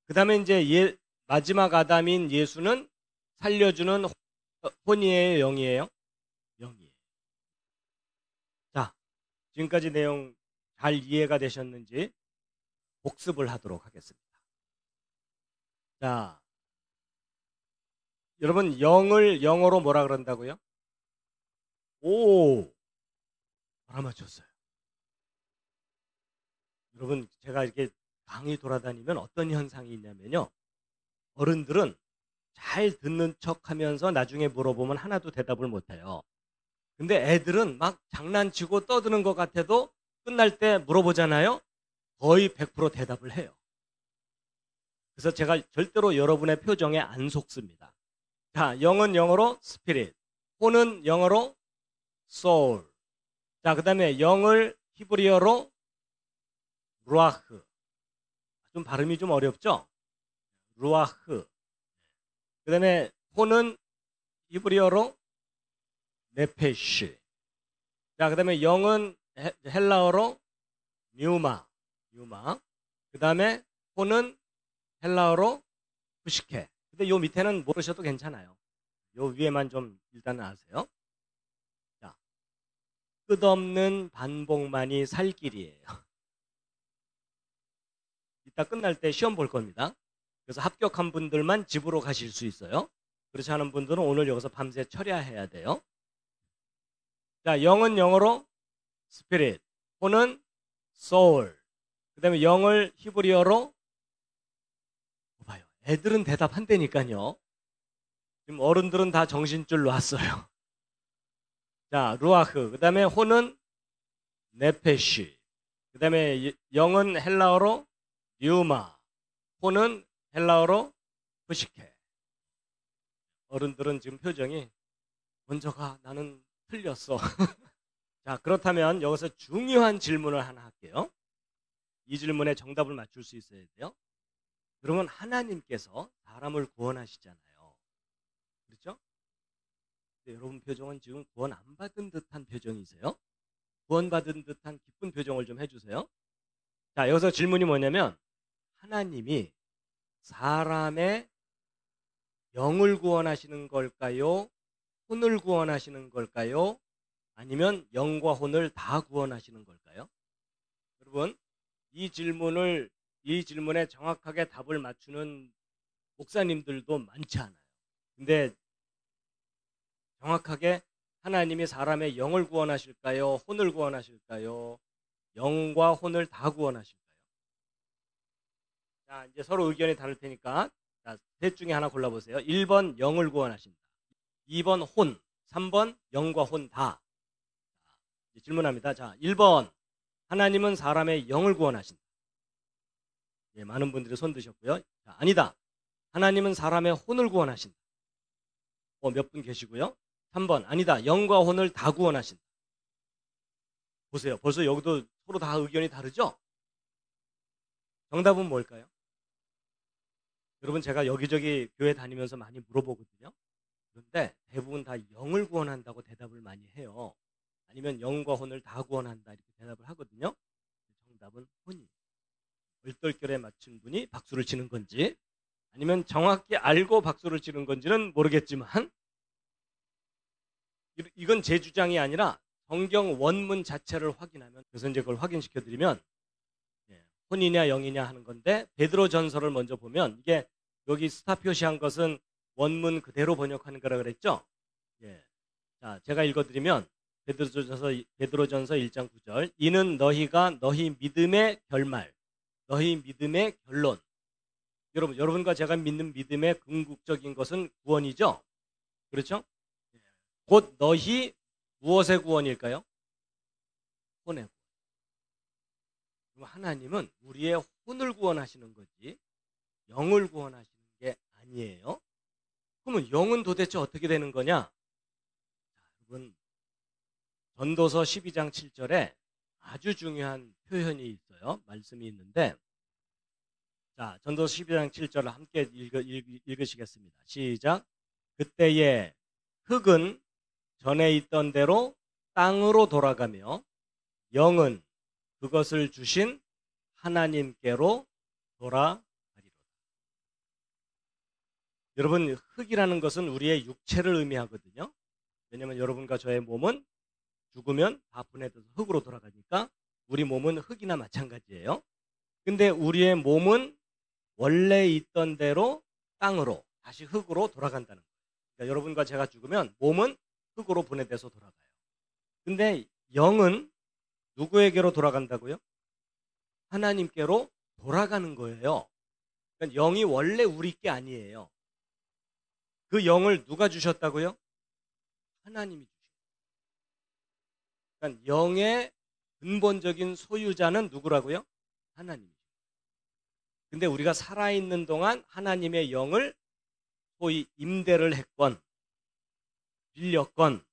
그 다음에 이제 마지막 아담인 예수는 살려주는 혼이에요, 영이에요? 영이에요. 자, 지금까지 내용 잘 이해가 되셨는지 복습을 하도록 하겠습니다. 자, 여러분 영을 영어로 뭐라 그런다고요? 오, 알아맞혔어요. 여러분 제가 이렇게 강의 돌아다니면 어떤 현상이 있냐면요. 어른들은 잘 듣는 척하면서 나중에 물어보면 하나도 대답을 못해요. 근데 애들은 막 장난치고 떠드는 것 같아도 끝날 때 물어보잖아요. 거의 100% 대답을 해요. 그래서 제가 절대로 여러분의 표정에 안 속습니다. 자, 영은 영어로 spirit, 혼은 영어로 soul. 자, 그 다음에 영을 히브리어로 루아흐. 좀 발음이 좀 어렵죠? 루아흐. 그 다음에 혼은 히브리어로 네페시. 자, 그 다음에 영은 헬라어로 뉴마. 그 다음에 혼은 헬라어로 후시케. 근데 요 밑에는 모르셔도 괜찮아요. 요 위에만 좀 일단은 아세요. 자, 끝없는 반복만이 살 길이에요. 이따 끝날 때 시험 볼 겁니다. 그래서 합격한 분들만 집으로 가실 수 있어요. 그렇지 않은 분들은 오늘 여기서 밤새 처리해야 돼요. 자, 영은 영어로 스피릿, 혼은 소울. 그 다음에 영을 히브리어로 봐요. 애들은 대답한다니까요. 지금 어른들은 다 정신줄 놨어요. 자, 루아흐. 그 다음에 혼은 네페시. 그 다음에 영은 헬라어로 뉴마. 혼은 헬라어로 후시케. 어른들은 지금 표정이 먼저 가. 나는 틀렸어. 자, 그렇다면 여기서 중요한 질문을 하나 할게요. 이 질문에 정답을 맞출 수 있어야 돼요. 그러면 하나님께서 사람을 구원하시잖아요. 그렇죠? 근데 여러분 표정은 지금 구원 안 받은 듯한 표정이세요? 구원받은 듯한 기쁜 표정을 좀 해주세요. 자, 여기서 질문이 뭐냐면 하나님이 사람의 영을 구원하시는 걸까요? 혼을 구원하시는 걸까요? 아니면 영과 혼을 다 구원하시는 걸까요? 여러분, 이 질문에 정확하게 답을 맞추는 목사님들도 많지 않아요. 근데 정확하게 하나님이 사람의 영을 구원하실까요? 혼을 구원하실까요? 영과 혼을 다 구원하실까요? 자, 이제 서로 의견이 다를 테니까 자, 셋 중에 하나 골라보세요. 1번 영을 구원하신다. 2번 혼, 3번 영과 혼 다. 자, 질문합니다. 자, 1번 하나님은 사람의 영을 구원하신다. 예, 많은 분들이 손 드셨고요. 자, 아니다. 하나님은 사람의 혼을 구원하신다. 몇 분 계시고요. 3번 아니다. 영과 혼을 다 구원하신다. 보세요. 벌써 여기도 서로 다 의견이 다르죠? 정답은 뭘까요? 여러분 제가 여기저기 교회 다니면서 많이 물어보거든요. 그런데 대부분 다 영을 구원한다고 대답을 많이 해요. 아니면 영과 혼을 다 구원한다 이렇게 대답을 하거든요. 정답은 혼이에요. 얼떨결에 맞춘 분이 박수를 치는 건지 아니면 정확히 알고 박수를 치는 건지는 모르겠지만 이건 제 주장이 아니라 성경 원문 자체를 확인하면 그래서 이제 그걸 확인시켜 드리면 혼이냐 영이냐 하는 건데 베드로전서를 먼저 보면 이게 여기 스타 표시한 것은 원문 그대로 번역하는 거라 그랬죠. 예. 자, 제가 읽어드리면 베드로전서 1장 9절 이는 너희가 너희 믿음의 결말 너희 믿음의 결론 여러분과 제가 믿는 믿음의 궁극적인 것은 구원이죠. 그렇죠? 곧 너희 무엇의 구원일까요? 혼의 구원. 하나님은 우리의 혼을 구원하시는 거지 영을 구원하시는 게 아니에요. 그러면 영은 도대체 어떻게 되는 거냐? 자, 여러분 전도서 12장 7절에 아주 중요한 표현이 있어요. 말씀이 있는데 자, 전도서 12장 7절을 함께 읽으시겠습니다. 시작. 그때에 흙은 전에 있던 대로 땅으로 돌아가며 영은 그것을 주신 하나님께로 돌아가리로다. 여러분 흙이라는 것은 우리의 육체를 의미하거든요. 왜냐하면 여러분과 저의 몸은 죽으면 다 분해돼서 흙으로 돌아가니까 우리 몸은 흙이나 마찬가지예요. 근데 우리의 몸은 원래 있던 대로 땅으로 다시 흙으로 돌아간다는 거예요. 그러니까 여러분과 제가 죽으면 몸은 흙으로 분해돼서 돌아가요. 근데 영은 누구에게로 돌아간다고요? 하나님께로 돌아가는 거예요. 그러니까 영이 원래 우리 게 아니에요. 그 영을 누가 주셨다고요? 하나님이 주셨어요. 그러니까 영의 근본적인 소유자는 누구라고요? 하나님. 근데 우리가 살아있는 동안 하나님의 영을 소위 임대를 했건 빌렸건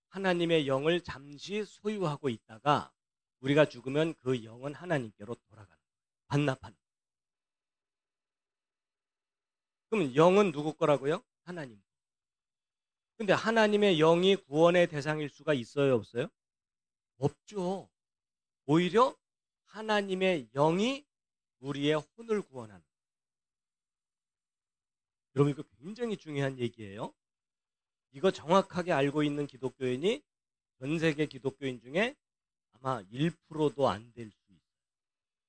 하나님의 영을 잠시 소유하고 있다가 우리가 죽으면 그 영은 하나님께로 돌아가는 거예요. 반납하는 거예요. 그럼 영은 누구 거라고요? 하나님. 근데 하나님의 영이 구원의 대상일 수가 있어요, 없어요? 없죠. 오히려 하나님의 영이 우리의 혼을 구원하는 거예요. 여러분, 이거 굉장히 중요한 얘기예요. 이거 정확하게 알고 있는 기독교인이 전 세계 기독교인 중에 아마 1%도 안 될 수 있어요.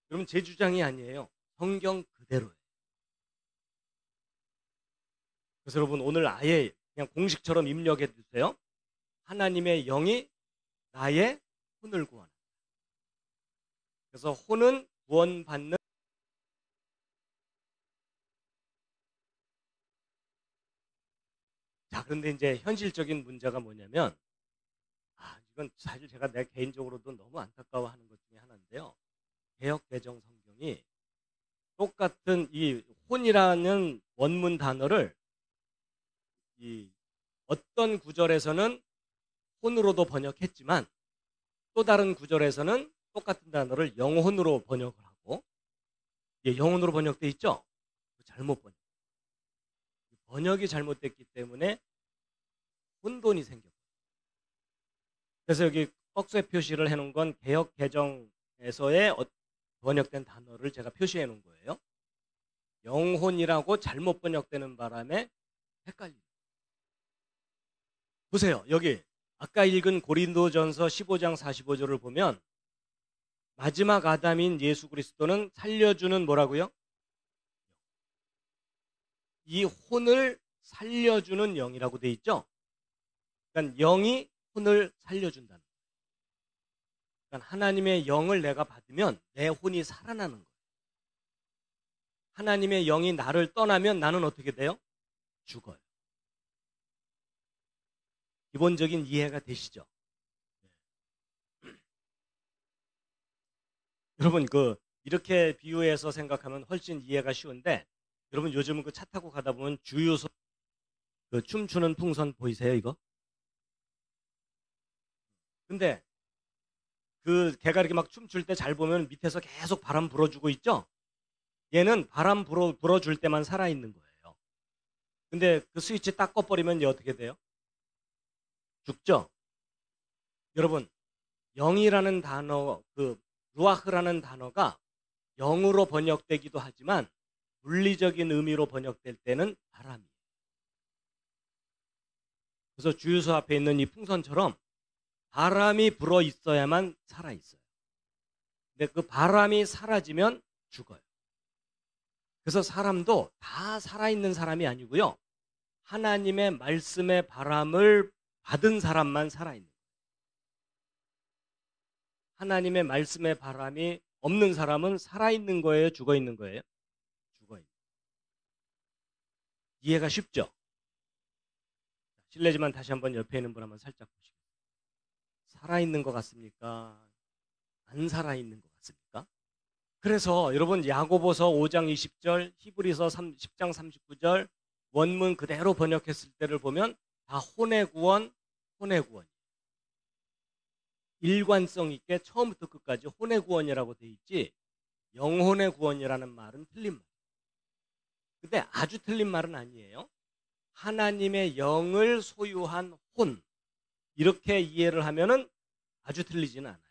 그러면 제 주장이 아니에요. 성경 그대로예요. 그래서 여러분, 오늘 아예 그냥 공식처럼 입력해 주세요. 하나님의 영이 나의 혼을 구원한다. 그래서 혼은 구원받는. 자, 그런데 이제 현실적인 문제가 뭐냐면, 이건 사실 제가 내 개인적으로도 너무 안타까워하는 것 중에 하나인데요. 개역 개정 성경이 똑같은 이 혼이라는 원문 단어를 이 어떤 구절에서는 혼으로도 번역했지만 또 다른 구절에서는 똑같은 단어를 영혼으로 번역을 하고, 이게 영혼으로 번역돼 있죠? 잘못 번역이 잘못됐기 때문에 혼돈이 생겼어요. 그래서 여기 박스에 표시를 해놓은 건 개역 개정에서의 번역된 단어를 제가 표시해 놓은 거예요. 영혼이라고 잘못 번역되는 바람에 헷갈립니다. 보세요. 여기 아까 읽은 고린도전서 15장 45절을 보면 마지막 아담인 예수 그리스도는 살려주는 뭐라고요? 이 혼을 살려주는 영이라고 돼 있죠. 그러니까 영이 혼을 살려준다는 거예요. 그러니까 하나님의 영을 내가 받으면 내 혼이 살아나는 거예요. 하나님의 영이 나를 떠나면 나는 어떻게 돼요? 죽어요. 기본적인 이해가 되시죠? 여러분, 이렇게 비유해서 생각하면 훨씬 이해가 쉬운데, 여러분 요즘은 차 타고 가다 보면 주유소 춤추는 풍선 보이세요, 이거? 근데 걔가 이렇게 막 춤출 때 잘 보면 밑에서 계속 바람 불어주고 있죠? 얘는 바람 불어줄 때만 살아있는 거예요. 근데 그 스위치 딱 꺼버리면 얘 어떻게 돼요? 죽죠? 여러분, 영이라는 단어, 루아흐라는 단어가 영으로 번역되기도 하지만 물리적인 의미로 번역될 때는 바람이에요. 그래서 주유소 앞에 있는 이 풍선처럼 바람이 불어 있어야만 살아있어요. 근데 그 바람이 사라지면 죽어요. 그래서 사람도 다 살아있는 사람이 아니고요. 하나님의 말씀의 바람을 받은 사람만 살아있는 거예요. 하나님의 말씀의 바람이 없는 사람은 살아있는 거예요? 죽어있는 거예요? 죽어있는 거예요. 이해가 쉽죠? 실례지만 다시 한번 옆에 있는 분 한번 살짝 보시겠습니다. 살아있는 것 같습니까? 안 살아있는 것 같습니까? 그래서 여러분 야고보서 5장 20절, 히브리서 10장 39절 원문 그대로 번역했을 때를 보면 다 혼의 구원, 혼의 구원. 일관성 있게 처음부터 끝까지 혼의 구원이라고 돼 있지 영혼의 구원이라는 말은 틀린 말. 근데 아주 틀린 말은 아니에요. 하나님의 영을 소유한 혼, 이렇게 이해를 하면은 아주 틀리지는 않아요.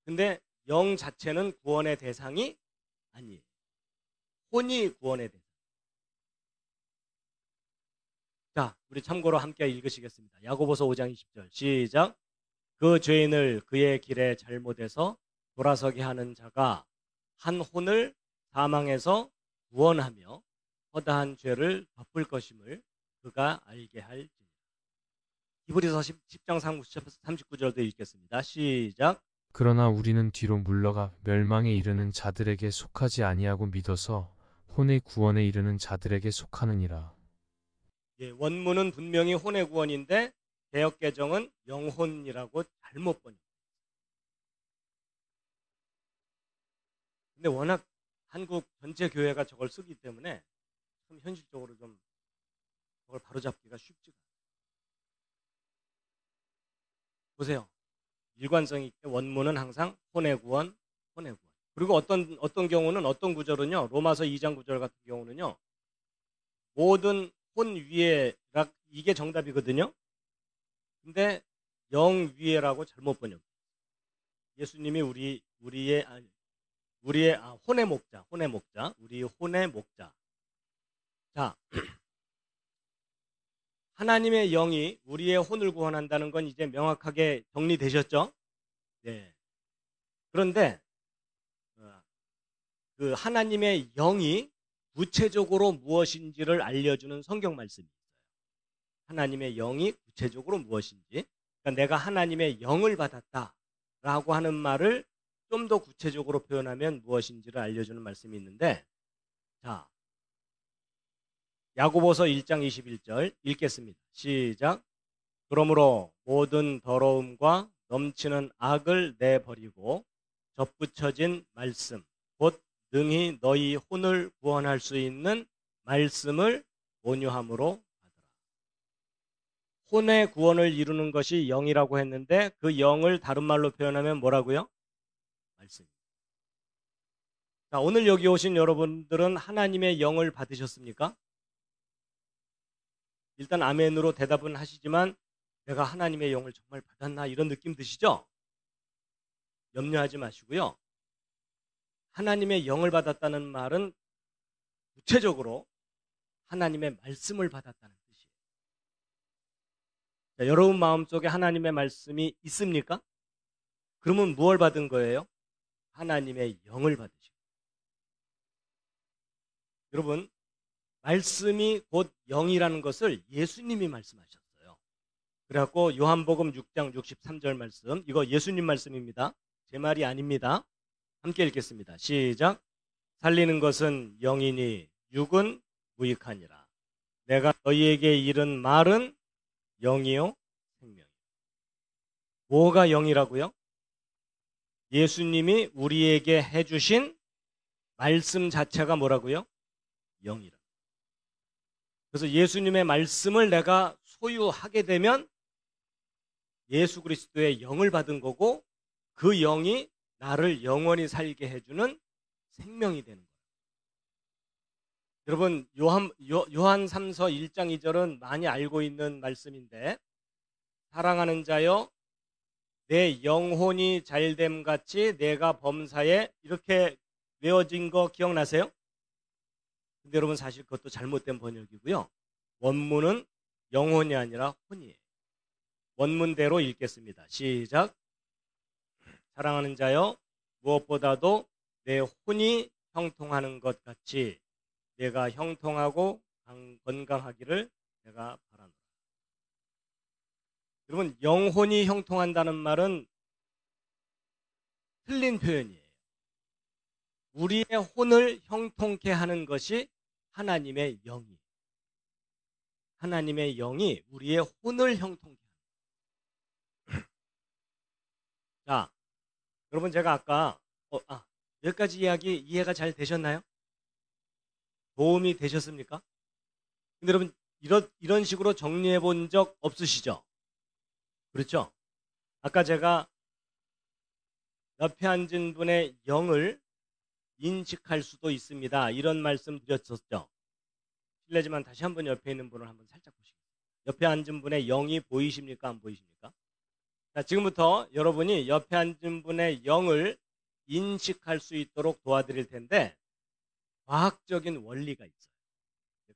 근데 영 자체는 구원의 대상이 아니에요. 혼이 구원의 대상. 자, 우리 참고로 함께 읽으시겠습니다. 야고보서 5장 20절 시작. 그 죄인을 그의 길에 잘못해서 돌아서게 하는 자가 한 혼을 사망에서 구원하며 허다한 죄를 덮을 것임을 그가 알게 할지니라. 히브리서 10장 39절도 읽겠습니다. 시작. 그러나 우리는 뒤로 물러가 멸망에 이르는 자들에게 속하지 아니하고 믿어서 혼의 구원에 이르는 자들에게 속하느니라. 예, 원문은 분명히 혼의 구원인데 개역개정은 영혼이라고 잘못 번역. 근데 워낙 한국 전체 교회가 저걸 쓰기 때문에 좀 현실적으로 좀 저걸 바로잡기가 쉽지가 않아요. 보세요. 일관성 있게 원문은 항상 혼의 구원, 혼의 구원. 그리고 어떤 경우는 어떤 구절은요. 로마서 2장 구절 같은 경우는요. 모든 혼 위에 이게 정답이거든요. 근데 영 위에라고 잘못 번역. 예수님이 우리의 혼의 목자, 우리 혼의 목자. 자, 하나님의 영이 우리의 혼을 구원한다는 건 이제 명확하게 정리되셨죠? 네. 그런데 그 하나님의 영이 구체적으로 무엇인지를 알려주는 성경 말씀이 있어요. 하나님의 영이 구체적으로 무엇인지. 그러니까 내가 하나님의 영을 받았다라고 하는 말을 좀 더 구체적으로 표현하면 무엇인지를 알려주는 말씀이 있는데, 자, 야고보서 1장 21절 읽겠습니다. 시작. 그러므로 모든 더러움과 넘치는 악을 내버리고 접붙여진 말씀, 곧 능히 너희 혼을 구원할 수 있는 말씀을 온유함으로 받으라. 혼의 구원을 이루는 것이 영이라고 했는데 그 영을 다른 말로 표현하면 뭐라고요? 말씀. 자, 오늘 여기 오신 여러분들은 하나님의 영을 받으셨습니까? 일단 아멘으로 대답은 하시지만 내가 하나님의 영을 정말 받았나 이런 느낌 드시죠? 염려하지 마시고요. 하나님의 영을 받았다는 말은 구체적으로 하나님의 말씀을 받았다는 뜻이에요. 자, 여러분 마음속에 하나님의 말씀이 있습니까? 그러면 무엇을 받은 거예요? 하나님의 영을 받으시고. 여러분, 말씀이 곧 영이라는 것을 예수님이 말씀하셨어요. 그래갖고 요한복음 6장 63절 말씀, 이거 예수님 말씀입니다. 제 말이 아닙니다. 함께 읽겠습니다. 시작. 살리는 것은 영이니 육은 무익하니라. 내가 너희에게 이른 말은 영이요 생명이요. 뭐가 영이라고요? 예수님이 우리에게 해주신 말씀 자체가 뭐라고요? 영이라. 그래서 예수님의 말씀을 내가 소유하게 되면 예수 그리스도의 영을 받은 거고 그 영이 나를 영원히 살게 해주는 생명이 되는 거예요. 여러분 요한 3서 1장 2절은 많이 알고 있는 말씀인데, 사랑하는 자여 내 영혼이 잘됨 같이 내가 범사에, 이렇게 외워진 거 기억나세요? 근데 여러분 사실 그것도 잘못된 번역이고요. 원문은 영혼이 아니라 혼이에요. 원문대로 읽겠습니다. 시작. 사랑하는 자여 무엇보다도 내 혼이 형통하는 것 같이 내가 형통하고 건강하기를 내가 바란다. 여러분 영혼이 형통한다는 말은 틀린 표현이에요. 우리의 혼을 형통케 하는 것이 하나님의 영이에요. 하나님의 영이 우리의 혼을 형통케 합니다. 자, 여러분 제가 아까 여기까지 이야기 이해가 잘 되셨나요? 도움이 되셨습니까? 근데 여러분 이런 식으로 정리해 본 적 없으시죠? 그렇죠? 아까 제가 옆에 앉은 분의 영을 인식할 수도 있습니다. 이런 말씀 드렸었죠. 실례지만 다시 한번 옆에 있는 분을 한번 살짝 보시겠습니다. 옆에 앉은 분의 영이 보이십니까? 안 보이십니까? 자, 지금부터 여러분이 옆에 앉은 분의 영을 인식할 수 있도록 도와드릴 텐데 과학적인 원리가 있어요.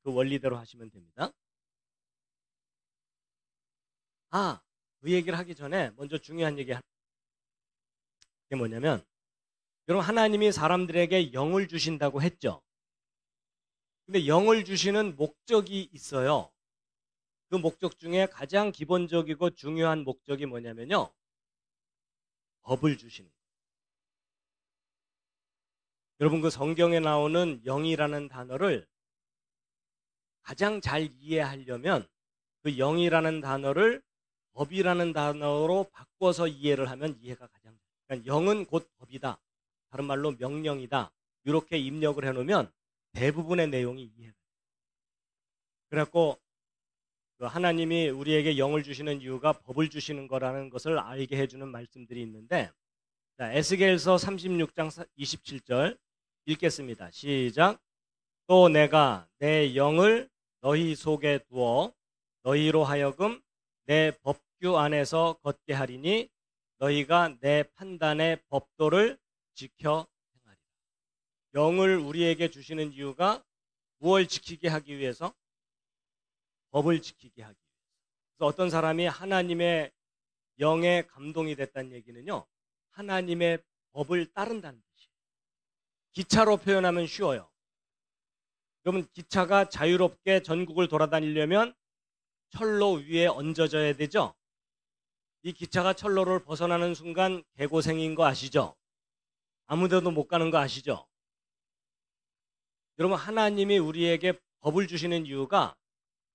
그 원리대로 하시면 됩니다. 그 얘기를 하기 전에 먼저 중요한 얘기 이게 뭐냐면, 여러분 하나님이 사람들에게 영을 주신다고 했죠. 근데 영을 주시는 목적이 있어요. 그 목적 중에 가장 기본적이고 중요한 목적이 뭐냐면요, 법을 주시는 거예요. 여러분 그 성경에 나오는 영이라는 단어를 가장 잘 이해하려면 그 영이라는 단어를 법이라는 단어로 바꿔서 이해를 하면 이해가 가장 돼요. 그러니까 영은 곧 법이다. 다른 말로 명령이다. 이렇게 입력을 해놓으면 대부분의 내용이 이해가 돼요. 그래갖고 하나님이 우리에게 영을 주시는 이유가 법을 주시는 거라는 것을 알게 해주는 말씀들이 있는데, 자, 에스겔서 36장 27절 읽겠습니다. 시작. 또 내가 내 영을 너희 속에 두어 너희로 하여금 내 법규 안에서 걷게 하리니 너희가 내 판단의 법도를 지켜 행하리라. 영을 우리에게 주시는 이유가 무엇을 지키게 하기 위해서? 법을 지키게 하기 위해서. 그래서 어떤 사람이 하나님의 영에 감동이 됐다는 얘기는요, 하나님의 법을 따른다는 뜻이에요. 기차로 표현하면 쉬워요. 그러면 기차가 자유롭게 전국을 돌아다니려면 철로 위에 얹어져야 되죠. 이 기차가 철로를 벗어나는 순간 개고생인 거 아시죠? 아무데도 못 가는 거 아시죠? 여러분, 하나님이 우리에게 법을 주시는 이유가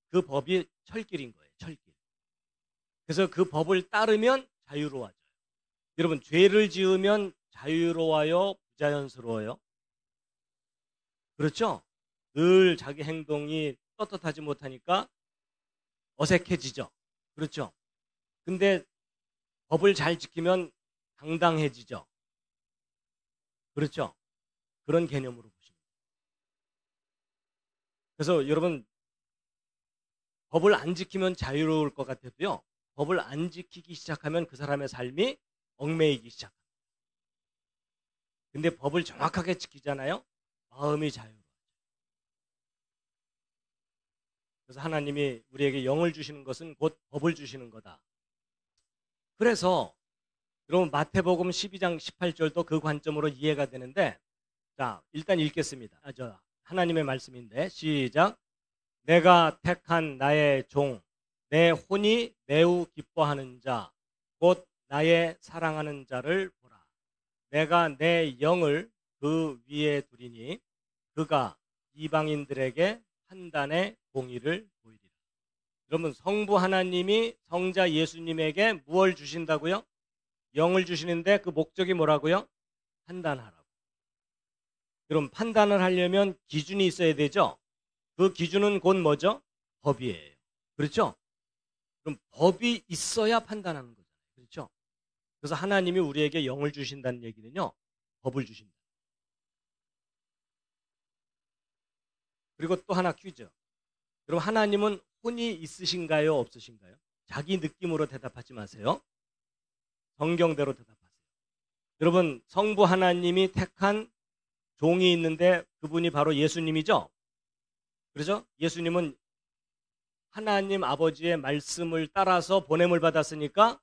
그 법이 철길인 거예요. 철길. 그래서 그 법을 따르면 자유로워져요. 여러분, 죄를 지으면 자유로워요? 부자연스러워요? 그렇죠? 늘 자기 행동이 떳떳하지 못하니까 어색해지죠. 그렇죠? 근데 법을 잘 지키면 당당해지죠. 그렇죠? 그런 개념으로 보십니다. 그래서 여러분, 법을 안 지키면 자유로울 것 같아도요, 법을 안 지키기 시작하면 그 사람의 삶이 얽매이기 시작합니다. 근데 법을 정확하게 지키잖아요? 마음이 자유로워요. 그래서 하나님이 우리에게 영을 주시는 것은 곧 법을 주시는 거다. 그래서 여러분, 마태복음 12장 18절도 그 관점으로 이해가 되는데, 자, 일단 읽겠습니다. 하나님의 말씀인데, 시작. 내가 택한 나의 종, 내 혼이 매우 기뻐하는 자, 곧 나의 사랑하는 자를 보라. 내가 내 영을 그 위에 두리니 그가 이방인들에게 판단의 공의를 보이리라. 여러분, 성부 하나님이 성자 예수님에게 무엇을 주신다고요? 영을 주시는데 그 목적이 뭐라고요? 판단하라고. 여러분, 판단을 하려면 기준이 있어야 되죠? 그 기준은 곧 뭐죠? 법이에요. 그렇죠? 그럼 법이 있어야 판단하는 거잖아요. 그렇죠? 그래서 하나님이 우리에게 영을 주신다는 얘기는요, 법을 주신다. 그리고 또 하나 퀴즈. 여러분, 하나님은 혼이 있으신가요? 없으신가요? 자기 느낌으로 대답하지 마세요. 성경대로 대답하세요. 여러분, 성부 하나님이 택한 종이 있는데 그분이 바로 예수님이죠? 그렇죠? 예수님은 하나님 아버지의 말씀을 따라서 보냄을 받았으니까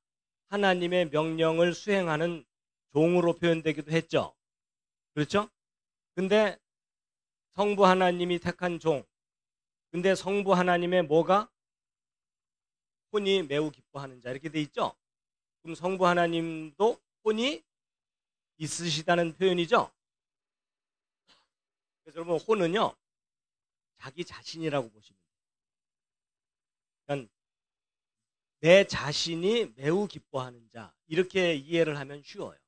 하나님의 명령을 수행하는 종으로 표현되기도 했죠. 그렇죠? 근데 성부 하나님이 택한 종, 근데 성부 하나님의 뭐가? 혼이 매우 기뻐하는 자, 이렇게 돼 있죠? 그럼 성부 하나님도 혼이 있으시다는 표현이죠? 그래서 여러분, 혼은요, 자기 자신이라고 보시면 돼요. 그러니까 내 자신이 매우 기뻐하는 자, 이렇게 이해를 하면 쉬워요.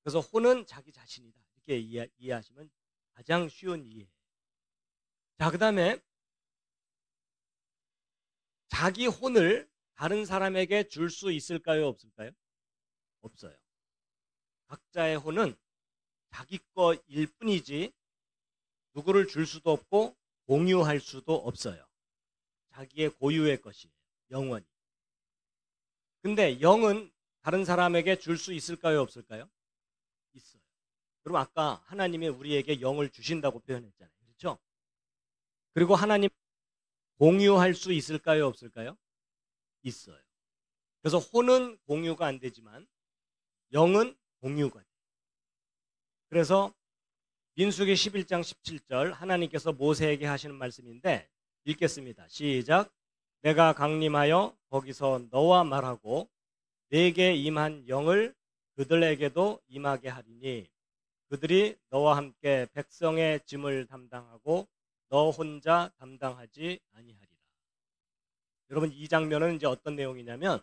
그래서 혼은 자기 자신이다, 이렇게 이해하시면 가장 쉬운 이해예요. 자, 그 다음에 자기 혼을 다른 사람에게 줄 수 있을까요? 없을까요? 없어요. 각자의 혼은 자기 거일 뿐이지 누구를 줄 수도 없고 공유할 수도 없어요. 자기의 고유의 것이에요. 영원히. 근데 영은 다른 사람에게 줄 수 있을까요? 없을까요? 있어요. 그럼 아까 하나님이 우리에게 영을 주신다고 표현했잖아요. 그렇죠? 그리고 하나님 공유할 수 있을까요? 없을까요? 있어요. 그래서 혼은 공유가 안 되지만 영은 공유가 돼요. 그래서 민수기 11장 17절 하나님께서 모세에게 하시는 말씀인데 읽겠습니다. 시작. 내가 강림하여 거기서 너와 말하고 내게 임한 영을 그들에게도 임하게 하리니 그들이 너와 함께 백성의 짐을 담당하고 너 혼자 담당하지 아니하리라. 여러분, 이 장면은 이제 어떤 내용이냐면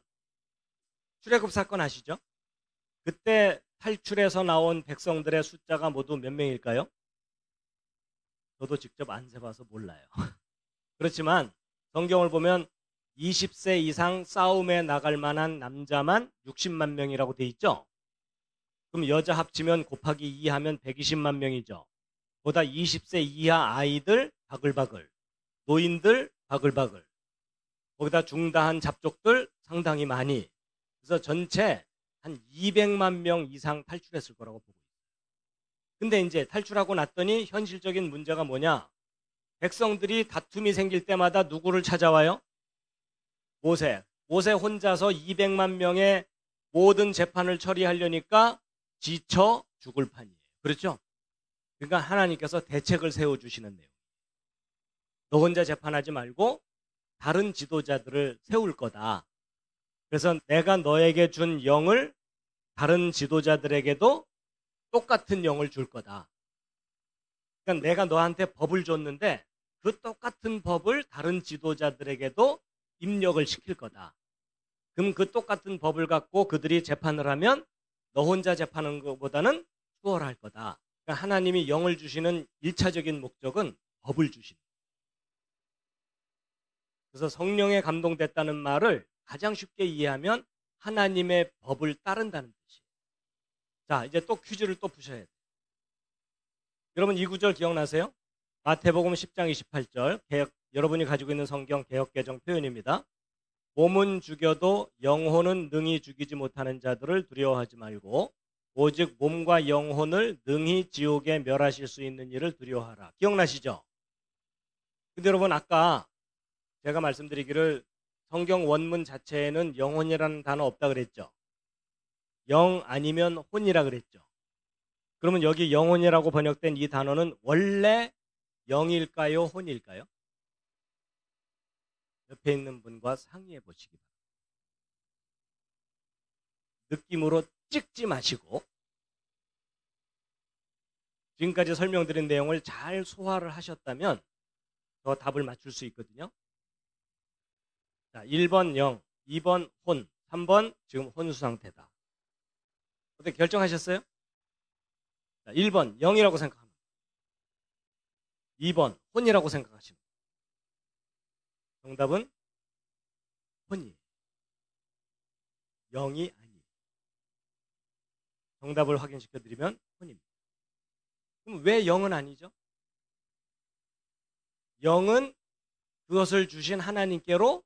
출애굽 사건 아시죠? 그때 탈출해서 나온 백성들의 숫자가 모두 몇 명일까요? 저도 직접 안 세봐서 몰라요. 그렇지만 성경을 보면 20세 이상 싸움에 나갈 만한 남자만 60만 명이라고 돼 있죠. 그럼 여자 합치면 곱하기 2 하면 120만 명이죠. 보다 20세 이하 아이들 바글바글, 노인들 바글바글, 거기다 중다한 잡족들 상당히 많이. 그래서 전체 한 200만 명 이상 탈출했을 거라고 보고 있어요. 근데 이제 탈출하고 났더니 현실적인 문제가 뭐냐? 백성들이 다툼이 생길 때마다 누구를 찾아와요? 모세. 모세 혼자서 200만 명의 모든 재판을 처리하려니까 지쳐 죽을 판이에요. 그렇죠? 그러니까 하나님께서 대책을 세워주시는 내용. 너 혼자 재판하지 말고 다른 지도자들을 세울 거다. 그래서 내가 너에게 준 영을 다른 지도자들에게도 똑같은 영을 줄 거다. 그러니까 내가 너한테 법을 줬는데 그 똑같은 법을 다른 지도자들에게도 입력을 시킬 거다. 그럼 그 똑같은 법을 갖고 그들이 재판을 하면 너 혼자 재판하는 것보다는 수월할 거다. 그러니까 하나님이 영을 주시는 1차적인 목적은 법을 주시는 거예요. 그래서 성령에 감동됐다는 말을 가장 쉽게 이해하면 하나님의 법을 따른다는 뜻이에요. 자, 이제 또 퀴즈를 또 푸셔야 돼요. 여러분 이 구절 기억나세요? 마태복음 10장 28절 여러분이 가지고 있는 성경 개역개정 표현입니다. 몸은 죽여도 영혼은 능히 죽이지 못하는 자들을 두려워하지 말고 오직 몸과 영혼을 능히 지옥에 멸하실 수 있는 이를 두려워하라. 기억나시죠? 근데 여러분 아까 제가 말씀드리기를 성경 원문 자체에는 영혼이라는 단어 없다 그랬죠. 영 아니면 혼이라 그랬죠. 그러면 여기 영혼이라고 번역된 이 단어는 원래 영일까요? 혼일까요? 옆에 있는 분과 상의해 보시기 바랍니다. 느낌으로 찍지 마시고 지금까지 설명드린 내용을 잘 소화를 하셨다면 더 답을 맞출 수 있거든요. 자, 1번 영, 2번 혼, 3번 지금 혼수 상태다. 어떻게 결정하셨어요? 자, 1번 영이라고 생각합니다. 2번 혼이라고 생각하십니다. 정답은 혼이에요. 영이 아니에요. 정답을 확인시켜드리면 혼입니다. 그럼 왜 영은 아니죠? 영은 그것을 주신 하나님께로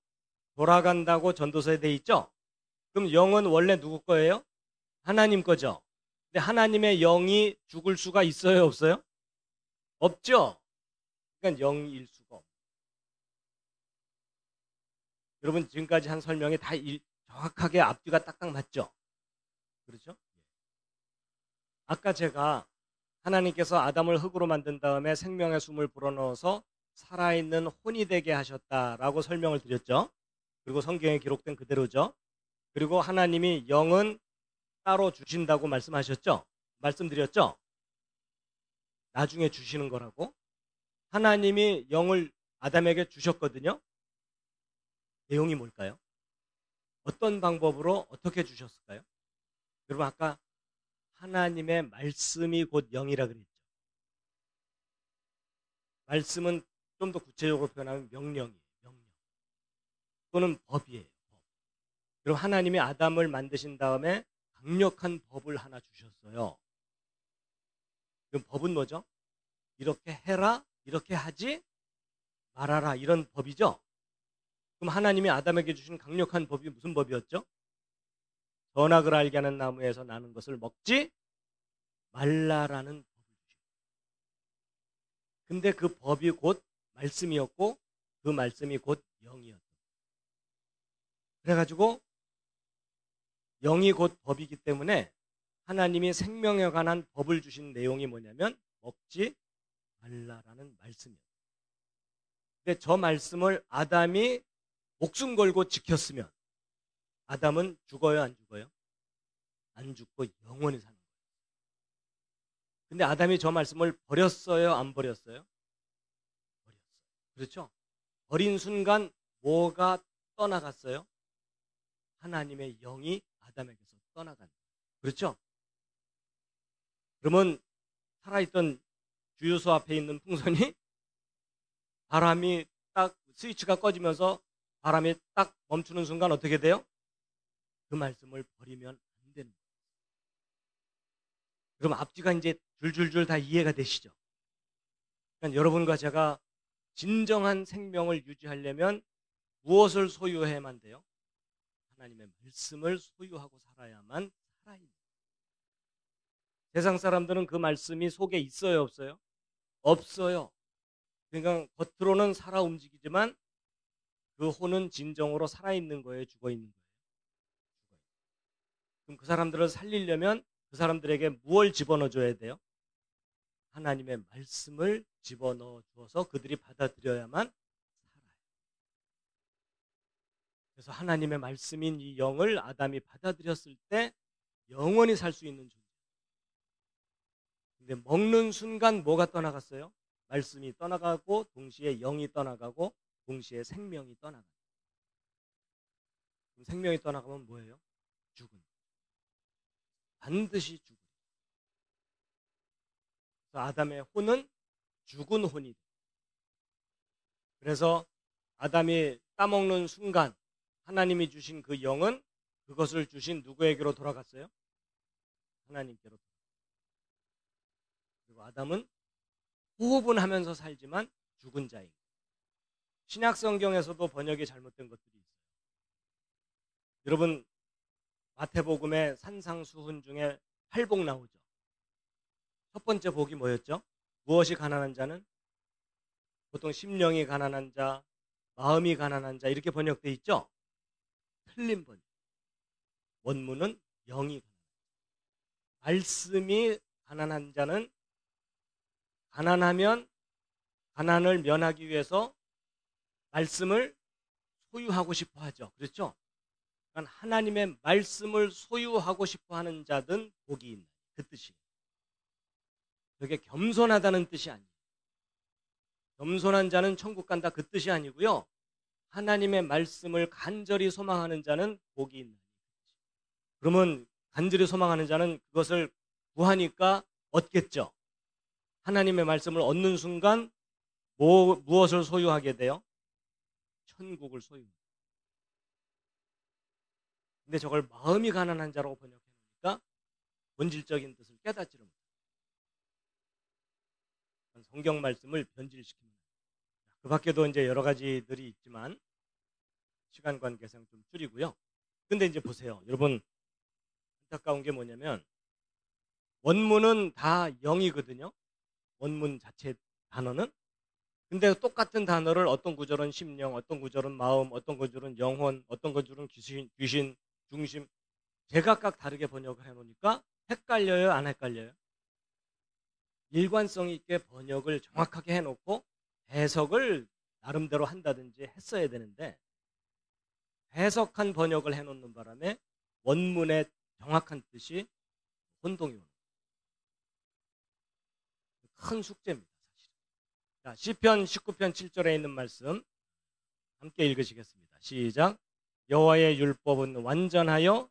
돌아간다고 전도서에 돼 있죠? 그럼 영은 원래 누구 거예요? 하나님 거죠? 근데 하나님의 영이 죽을 수가 있어요? 없어요? 없죠? 그러니까 영일 수가 없어요. 여러분 지금까지 한 설명이 다 정확하게 앞뒤가 딱딱 맞죠? 그렇죠? 아까 제가 하나님께서 아담을 흙으로 만든 다음에 생명의 숨을 불어넣어서 살아있는 혼이 되게 하셨다라고 설명을 드렸죠. 그리고 성경에 기록된 그대로죠. 그리고 하나님이 영은 따로 주신다고 말씀하셨죠. 말씀드렸죠. 나중에 주시는 거라고. 하나님이 영을 아담에게 주셨거든요. 내용이 뭘까요? 어떤 방법으로 어떻게 주셨을까요? 여러분 아까 하나님의 말씀이 곧 영이라 그랬죠. 말씀은 좀 더 구체적으로 표현하면 명령이에요. 명령. 또는 법이에요. 법. 그리고 하나님이 아담을 만드신 다음에 강력한 법을 하나 주셨어요. 그럼 법은 뭐죠? 이렇게 해라, 이렇게 하지 말아라 이런 법이죠. 그럼 하나님이 아담에게 주신 강력한 법이 무슨 법이었죠? 선악을 알게 하는 나무에서 나는 것을 먹지 말라라는 법을 주셨어요. 근데 그 법이 곧 말씀이었고 그 말씀이 곧 영이었어요. 그래가지고 영이 곧 법이기 때문에 하나님이 생명에 관한 법을 주신 내용이 뭐냐면 먹지 말라라는 말씀이었어요. 근데 저 말씀을 아담이 목숨 걸고 지켰으면 아담은 죽어요, 안 죽어요? 안 죽고 영원히 사는 거예요. 근데 아담이 저 말씀을 버렸어요, 안 버렸어요? 버렸어요. 그렇죠? 버린 순간 뭐가 떠나갔어요? 하나님의 영이 아담에게서 떠나간 거예요. 그렇죠? 그러면 살아있던 주유소 앞에 있는 풍선이 바람이 딱 스위치가 꺼지면서 바람이 딱 멈추는 순간 어떻게 돼요? 그 말씀을 버리면 안 되는 거예요. 그럼 앞뒤가 이제 줄줄줄 다 이해가 되시죠? 그러니까 여러분과 제가 진정한 생명을 유지하려면 무엇을 소유해야만 돼요? 하나님의 말씀을 소유하고 살아야만 살아있는 거예요. 세상 사람들은 그 말씀이 속에 있어요, 없어요? 없어요. 그러니까 겉으로는 살아 움직이지만 그 혼은 진정으로 살아있는 거예요, 죽어있는 거예요? 그럼 그 사람들을 살리려면 그 사람들에게 무엇을 집어넣어 줘야 돼요? 하나님의 말씀을 집어넣어 주어서 그들이 받아들여야만 살아요. 그래서 하나님의 말씀인 이 영을 아담이 받아들였을 때 영원히 살 수 있는 존재. 근데 먹는 순간 뭐가 떠나갔어요? 말씀이 떠나가고 동시에 영이 떠나가고 동시에 생명이 떠나가요. 그럼 생명이 떠나가면 뭐예요? 죽음. 반드시 죽음. 그래서 아담의 혼은 죽은 혼이 돼요. 그래서 아담이 따먹는 순간 하나님이 주신 그 영은 그것을 주신 누구에게로 돌아갔어요? 하나님께로. 그리고 아담은 호흡은 하면서 살지만 죽은 자인 거예요. 신약 성경에서도 번역이 잘못된 것들이 있어요. 여러분 마태복음의 산상수훈 중에 8복 나오죠. 첫 번째 복이 뭐였죠? 무엇이 가난한 자는? 보통 심령이 가난한 자, 마음이 가난한 자 이렇게 번역돼 있죠? 틀린 번역. 원문은 영이 가난한 자. 말씀이 가난한 자는 가난하면 가난을 면하기 위해서 말씀을 소유하고 싶어 하죠. 그렇죠? 그러니까 하나님의 말씀을 소유하고 싶어 하는 자든 복이 있는 그 뜻이에요. 그게 겸손하다는 뜻이 아니에요. 겸손한 자는 천국 간다 그 뜻이 아니고요. 하나님의 말씀을 간절히 소망하는 자는 복이 있는. 그러면 간절히 소망하는 자는 그것을 구하니까 얻겠죠. 하나님의 말씀을 얻는 순간 무엇을 소유하게 돼요? 천국을 소유합니다. 근데 저걸 마음이 가난한 자라고 번역해 놓으니까 본질적인 뜻을 깨닫지를 못해요. 성경 말씀을 변질시킵니다. 그 밖에도 이제 여러 가지들이 있지만 시간 관계상 좀 줄이고요. 근데 이제 보세요. 여러분 안타까운 게 뭐냐면 원문은 다 영이거든요. 원문 자체 단어는. 근데 똑같은 단어를 어떤 구절은 심령, 어떤 구절은 마음, 어떤 구절은 영혼, 어떤 구절은 귀신, 중심 제각각 다르게 번역을 해놓으니까 헷갈려요? 안 헷갈려요? 일관성 있게 번역을 정확하게 해놓고 해석을 나름대로 한다든지 했어야 되는데 해석한 번역을 해놓는 바람에 원문의 정확한 뜻이 혼동이 오는 큰 숙제입니다. 사실. 자, 시편 19편 7절에 있는 말씀 함께 읽으시겠습니다. 시작. 여호와의 율법은 완전하여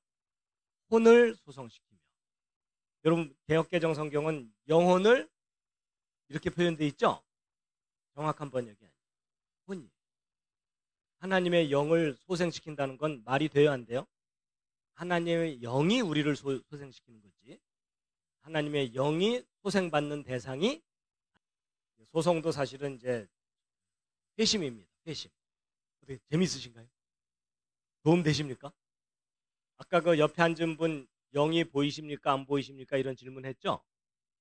혼을 소성시키며. 여러분 개역개정 성경은 영혼을 이렇게 표현되어 있죠? 정확한 번역이 아니에요. 혼이. 하나님의 영을 소생시킨다는 건 말이 돼요, 안 돼요? 하나님의 영이 우리를 소생시키는 거지. 하나님의 영이 소생받는 대상이 소성도 사실은 이제 회심입니다. 회심. 어떻게 재밌으신가요? 도움 되십니까? 아까 그 옆에 앉은 분 영이 보이십니까? 안 보이십니까? 이런 질문했죠?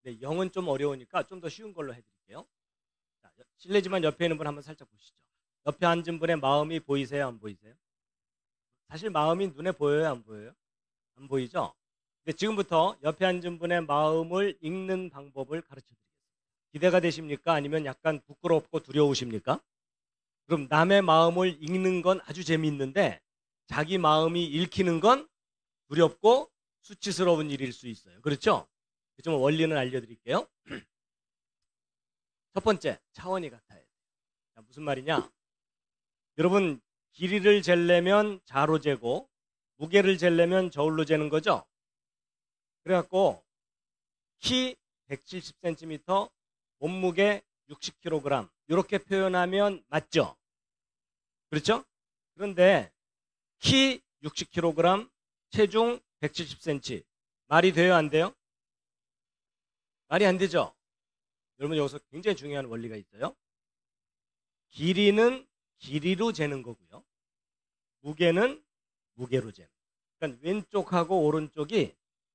네, 영은 좀 어려우니까 좀 더 쉬운 걸로 해드릴게요. 자, 실례지만 옆에 있는 분 한번 살짝 보시죠. 옆에 앉은 분의 마음이 보이세요? 안 보이세요? 사실 마음이 눈에 보여요? 안 보여요? 안 보이죠? 근데 지금부터 옆에 앉은 분의 마음을 읽는 방법을 가르쳐 드리겠습니다. 기대가 되십니까? 아니면 약간 부끄럽고 두려우십니까? 그럼 남의 마음을 읽는 건 아주 재미있는데 자기 마음이 읽히는 건 두렵고 수치스러운 일일 수 있어요. 그렇죠? 좀 원리는 알려드릴게요. 첫 번째, 차원이 같아요. 자, 무슨 말이냐? 여러분, 길이를 재려면 자로 재고 무게를 재려면 저울로 재는 거죠? 그래갖고 키 170cm, 몸무게 60kg 이렇게 표현하면 맞죠? 그렇죠? 그런데 키 60kg, 체중 170cm 말이 돼요? 안 돼요? 말이 안 되죠? 여러분 여기서 굉장히 중요한 원리가 있어요. 길이는 길이로 재는 거고요. 무게는 무게로 재는 거예요. 그러니까 왼쪽하고 오른쪽이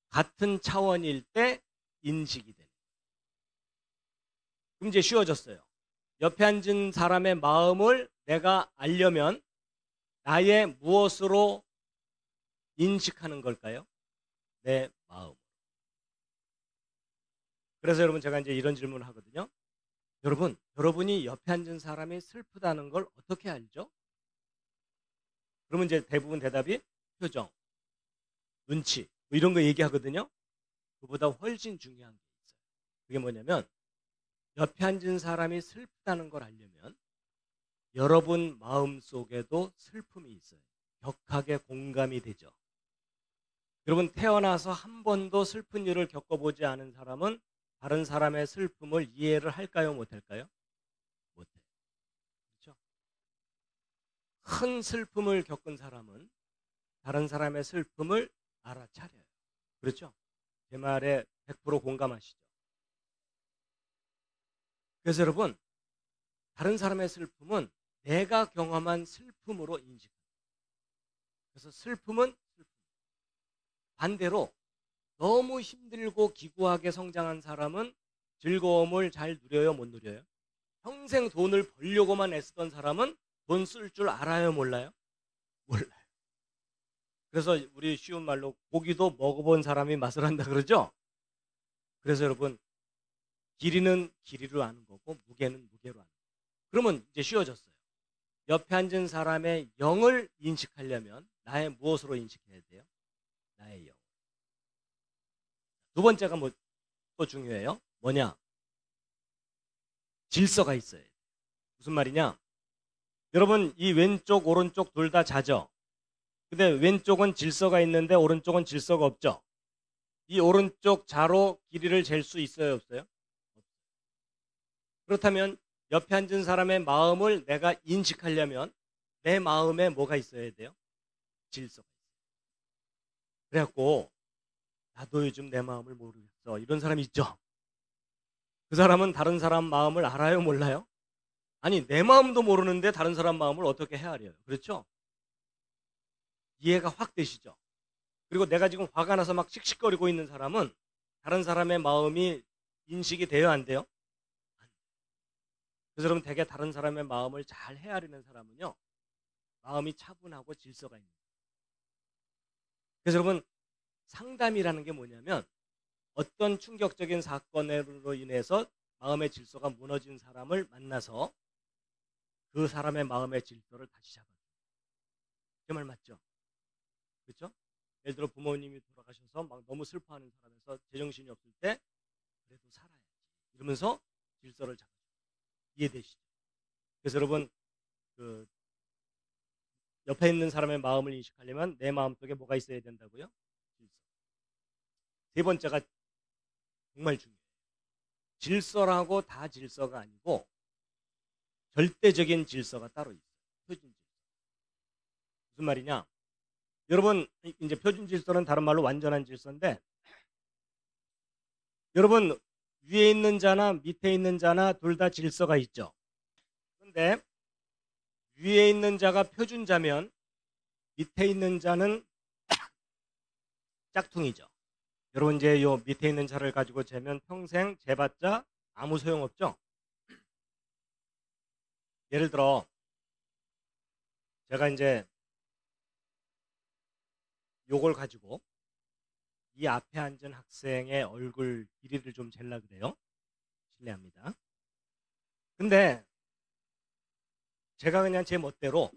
같은 차원일 때 인식이 되는 거예요. 그럼 이제 쉬워졌어요. 옆에 앉은 사람의 마음을 내가 알려면 나의 무엇으로 인식하는 걸까요? 내 마음. 그래서 여러분 제가 이제 이런 질문을 하거든요. 여러분이 옆에 앉은 사람이 슬프다는 걸 어떻게 알죠? 그러면 이제 대부분 대답이 표정, 눈치 뭐 이런 거 얘기하거든요. 그보다 훨씬 중요한 게 있어요. 그게 뭐냐면 옆에 앉은 사람이 슬프다는 걸 알려면 여러분 마음속에도 슬픔이 있어요. 격하게 공감이 되죠. 여러분 태어나서 한 번도 슬픈 일을 겪어보지 않은 사람은 다른 사람의 슬픔을 이해를 할까요? 못할까요? 못해요. 그렇죠? 큰 슬픔을 겪은 사람은 다른 사람의 슬픔을 알아차려요. 그렇죠? 제 말에 100% 공감하시죠? 그래서 여러분 다른 사람의 슬픔은 내가 경험한 슬픔으로 인식합니다. 그래서 슬픔은 슬픔. 반대로 너무 힘들고 기구하게 성장한 사람은 즐거움을 잘 누려요, 못 누려요? 평생 돈을 벌려고만 애쓰던 사람은 돈 쓸 줄 알아요, 몰라요? 몰라요. 그래서 우리 쉬운 말로 고기도 먹어본 사람이 맛을 한다 그러죠? 그래서 여러분 길이는 길이로 아는 거고 무게는 무게로 아는 거예요. 그러면 이제 쉬워졌어요. 옆에 앉은 사람의 영을 인식하려면 나의 무엇으로 인식해야 돼요? 나의 영. 두 번째가 또 중요해요. 뭐냐? 질서가 있어요. 무슨 말이냐? 여러분 이 왼쪽 오른쪽 둘 다 자죠? 근데 왼쪽은 질서가 있는데 오른쪽은 질서가 없죠? 이 오른쪽 자로 길이를 잴 수 있어요, 없어요? 그렇다면 옆에 앉은 사람의 마음을 내가 인식하려면 내 마음에 뭐가 있어야 돼요? 질서가 있어요. 그래갖고 나도 요즘 내 마음을 모르겠어 이런 사람이 있죠? 그 사람은 다른 사람 마음을 알아요, 몰라요? 아니 내 마음도 모르는데 다른 사람 마음을 어떻게 헤아려요? 그렇죠? 이해가 확 되시죠? 그리고 내가 지금 화가 나서 막 씩씩거리고 있는 사람은 다른 사람의 마음이 인식이 돼요, 안 돼요? 그래서 여러분 되게 다른 사람의 마음을 잘 헤아리는 사람은요 마음이 차분하고 질서가 있는 거예요. 그래서 여러분 상담이라는 게 뭐냐면 어떤 충격적인 사건으로 인해서 마음의 질서가 무너진 사람을 만나서 그 사람의 마음의 질서를 다시 잡아요. 제 말 맞죠? 그렇죠? 예를 들어 부모님이 돌아가셔서 막 너무 슬퍼하는 사람에서 제정신이 없을 때 그래도 살아야지 이러면서 질서를 잡아요. 이해되시죠? 그래서 여러분 그 옆에 있는 사람의 마음을 인식하려면 내 마음속에 뭐가 있어야 된다고요? 질서. 세 번째가 정말 중요해요. 질서라고 다 질서가 아니고 절대적인 질서가 따로 있어요. 표준 질서. 무슨 말이냐? 여러분 이제 표준 질서는 다른 말로 완전한 질서인데 여러분 위에 있는 자나 밑에 있는 자나 둘 다 질서가 있죠. 그런데 위에 있는 자가 표준자면 밑에 있는 자는 짝퉁이죠. 여러분 이제 요 밑에 있는 자를 가지고 재면 평생 재봤자 아무 소용없죠. 예를 들어 제가 이제 요걸 가지고 이 앞에 앉은 학생의 얼굴 길이를 좀 잴라 그래요. 실례합니다. 근데 제가 그냥 제 멋대로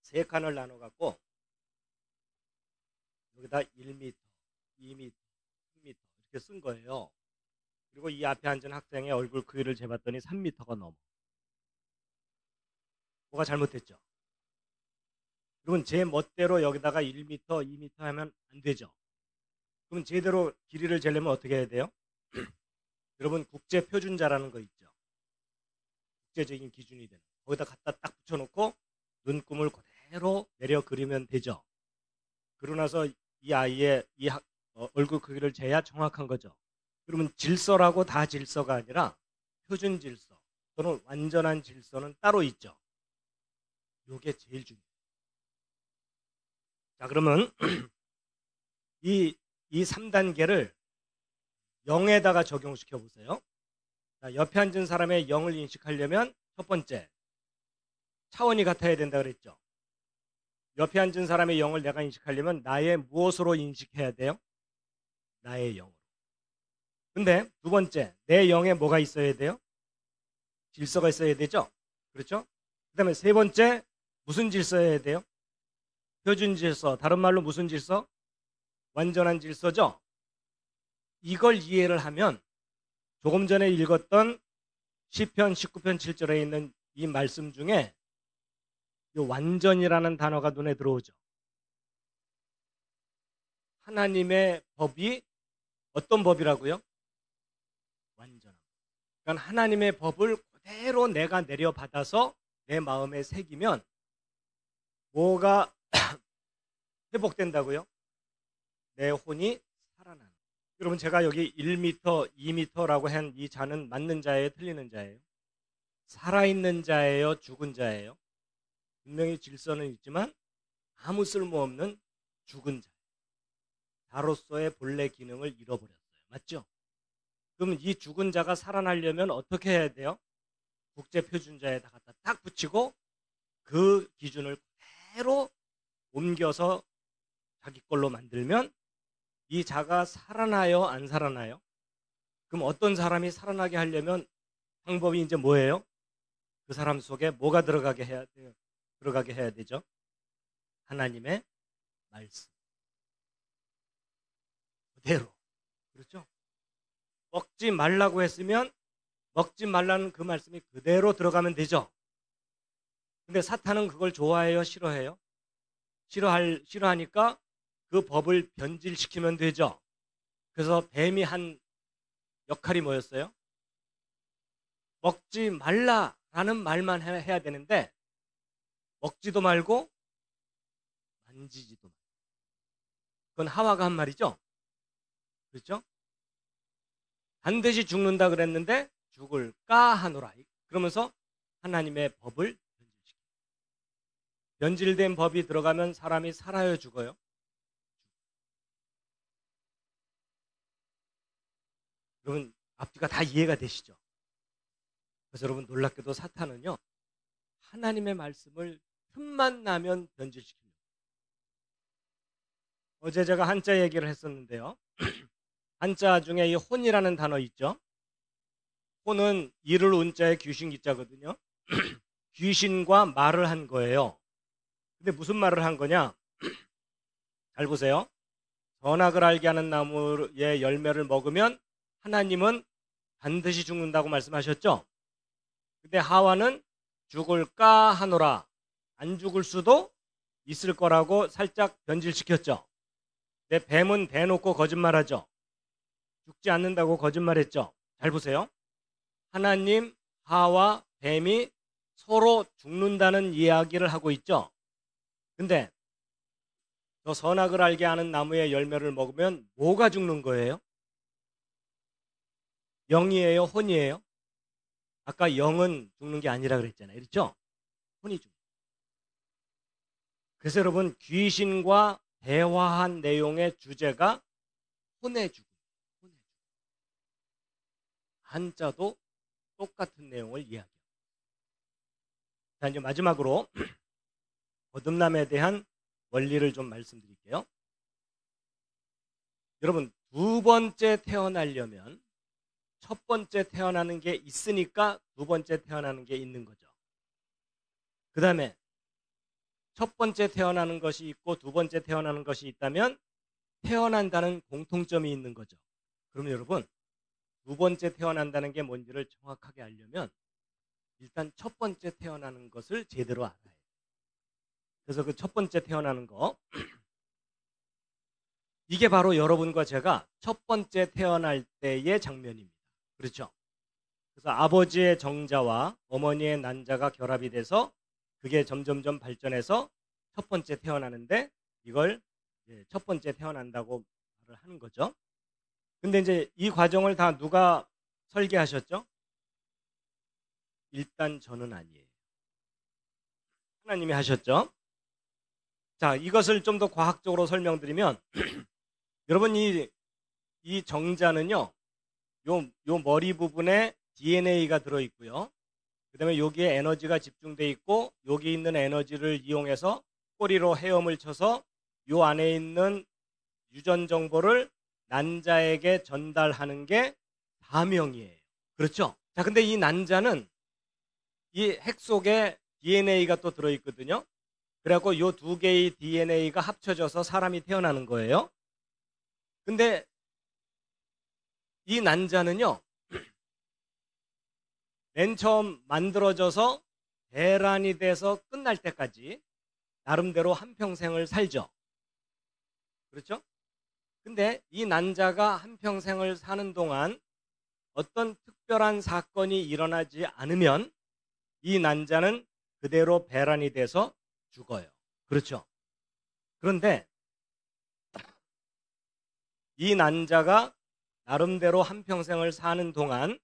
세 칸을 나눠 갖고 여기다 1m, 2m, 3m 이렇게 쓴 거예요. 그리고 이 앞에 앉은 학생의 얼굴 크기를 재봤더니 3m가 넘어. 뭐가 잘못됐죠? 여러분 제 멋대로 여기다가 1m, 2m 하면 안 되죠. 그럼 제대로 길이를 재려면 어떻게 해야 돼요? 여러분 국제 표준자라는 거 있죠. 국제적인 기준이 되는. 거기다 갖다 딱 붙여놓고 눈금을 그대로 내려 그리면 되죠. 그러고 나서 이 아이의 얼굴 크기를 재야 정확한 거죠. 그러면 질서라고 다 질서가 아니라 표준 질서 또는 완전한 질서는 따로 있죠. 이게 제일 중요해요. 자, 그러면 이 3단계를 0에다가 적용시켜 보세요. 자, 옆에 앉은 사람의 0을 인식하려면 첫 번째, 차원이 같아야 된다 그랬죠. 옆에 앉은 사람의 0을 내가 인식하려면 나의 무엇으로 인식해야 돼요? 나의 0으로. 근데 두 번째, 내 0에 뭐가 있어야 돼요? 질서가 있어야 되죠. 그렇죠? 그 다음에 세 번째, 무슨 질서여야 돼요? 표준 질서, 다른 말로 무슨 질서? 완전한 질서죠. 이걸 이해를 하면 조금 전에 읽었던 시편 19편 7절에 있는 이 말씀 중에 이 완전이라는 단어가 눈에 들어오죠. 하나님의 법이 어떤 법이라고요? 완전한. 그러니까 하나님의 법을 그대로 내가 내려받아서 내 마음에 새기면 뭐가 회복된다고요? 내 혼이 살아나는. 여러분 제가 여기 1m, 2m라고 한 이 자는 맞는 자예요? 틀리는 자예요? 살아있는 자예요? 죽은 자예요? 분명히 질서는 있지만 아무 쓸모없는 죽은 자. 자로서의 본래 기능을 잃어버렸어요. 맞죠? 그러면 이 죽은 자가 살아나려면 어떻게 해야 돼요? 국제표준자에다 갖다 딱 붙이고 그 기준을 그대로 옮겨서 자기 걸로 만들면 이 자가 살아나요? 안 살아나요? 그럼 어떤 사람이 살아나게 하려면 방법이 이제 뭐예요? 그 사람 속에 뭐가 들어가게 해야 돼요? 들어가게 해야 되죠? 하나님의 말씀. 그대로. 그렇죠? 먹지 말라고 했으면 먹지 말라는 그 말씀이 그대로 들어가면 되죠. 근데 사탄은 그걸 좋아해요? 싫어해요? 싫어하니까 그 법을 변질시키면 되죠. 그래서 뱀이 한 역할이 뭐였어요? 먹지 말라라는 말만 해야 되는데 먹지도 말고 만지지도 말고. 그건 하와가 한 말이죠. 그렇죠? 반드시 죽는다 그랬는데 죽을까 하노라. 그러면서 하나님의 법을 변질시켜. 변질된 법이 들어가면 사람이 살아요, 죽어요? 여러분 앞뒤가 다 이해가 되시죠? 그래서 여러분 놀랍게도 사탄은요 하나님의 말씀을 틈만 나면 변질시킵니다. 어제 제가 한자 얘기를 했었는데요. 한자 중에 이 혼이라는 단어 있죠. 혼은 이를 운자에 귀신 기자거든요. 귀신과 말을 한 거예요. 근데 무슨 말을 한 거냐? 잘 보세요. 선악을 알게 하는 나무의 열매를 먹으면 하나님은 반드시 죽는다고 말씀하셨죠. 근데 하와는 죽을까 하노라. 안 죽을 수도 있을 거라고 살짝 변질시켰죠. 근데 뱀은 대놓고 거짓말하죠. 죽지 않는다고 거짓말했죠. 잘 보세요. 하나님, 하와, 뱀이 서로 죽는다는 이야기를 하고 있죠. 근데 저 선악을 알게 하는 나무의 열매를 먹으면 뭐가 죽는 거예요? 영이에요? 혼이에요? 아까 영은 죽는 게 아니라 그랬잖아요. 그렇죠? 혼이 죽는. 그래서 여러분 귀신과 대화한 내용의 주제가 혼의 죽음. 한자도 똑같은 내용을 이야기합니다. 자, 이제 마지막으로 거듭남에 대한 원리를 좀 말씀드릴게요. 여러분 두 번째 태어나려면 첫 번째 태어나는 게 있으니까 두 번째 태어나는 게 있는 거죠. 그 다음에 첫 번째 태어나는 것이 있고 두 번째 태어나는 것이 있다면 태어난다는 공통점이 있는 거죠. 그러면 여러분 두 번째 태어난다는 게 뭔지를 정확하게 알려면 일단 첫 번째 태어나는 것을 제대로 알아야 해요. 그래서 그 첫 번째 태어나는 거 이게 바로 여러분과 제가 첫 번째 태어날 때의 장면입니다. 그렇죠? 그래서 아버지의 정자와 어머니의 난자가 결합이 돼서 그게 점점점 발전해서 첫 번째 태어나는데 이걸 첫 번째 태어난다고 말을 하는 거죠. 근데 이제 이 과정을 다 누가 설계하셨죠? 일단 저는 아니에요. 하나님이 하셨죠. 자, 이것을 좀 더 과학적으로 설명드리면 여러분 이 정자는요. 요 머리 부분에 DNA가 들어있고요. 그 다음에 여기에 에너지가 집중돼 있고 여기 있는 에너지를 이용해서 꼬리로 헤엄을 쳐서 요 안에 있는 유전 정보를 난자에게 전달하는 게 사명이에요. 그렇죠? 자, 근데 이 난자는 이 핵 속에 DNA가 또 들어있거든요. 그래갖고 요 두 개의 DNA가 합쳐져서 사람이 태어나는 거예요. 근데 이 난자는요, 맨 처음 만들어져서 배란이 돼서 끝날 때까지 나름대로 한평생을 살죠. 그렇죠? 근데 이 난자가 한평생을 사는 동안 어떤 특별한 사건이 일어나지 않으면 이 난자는 그대로 배란이 돼서 죽어요. 그렇죠? 그런데 이 난자가 나름대로 한평생을 사는 동안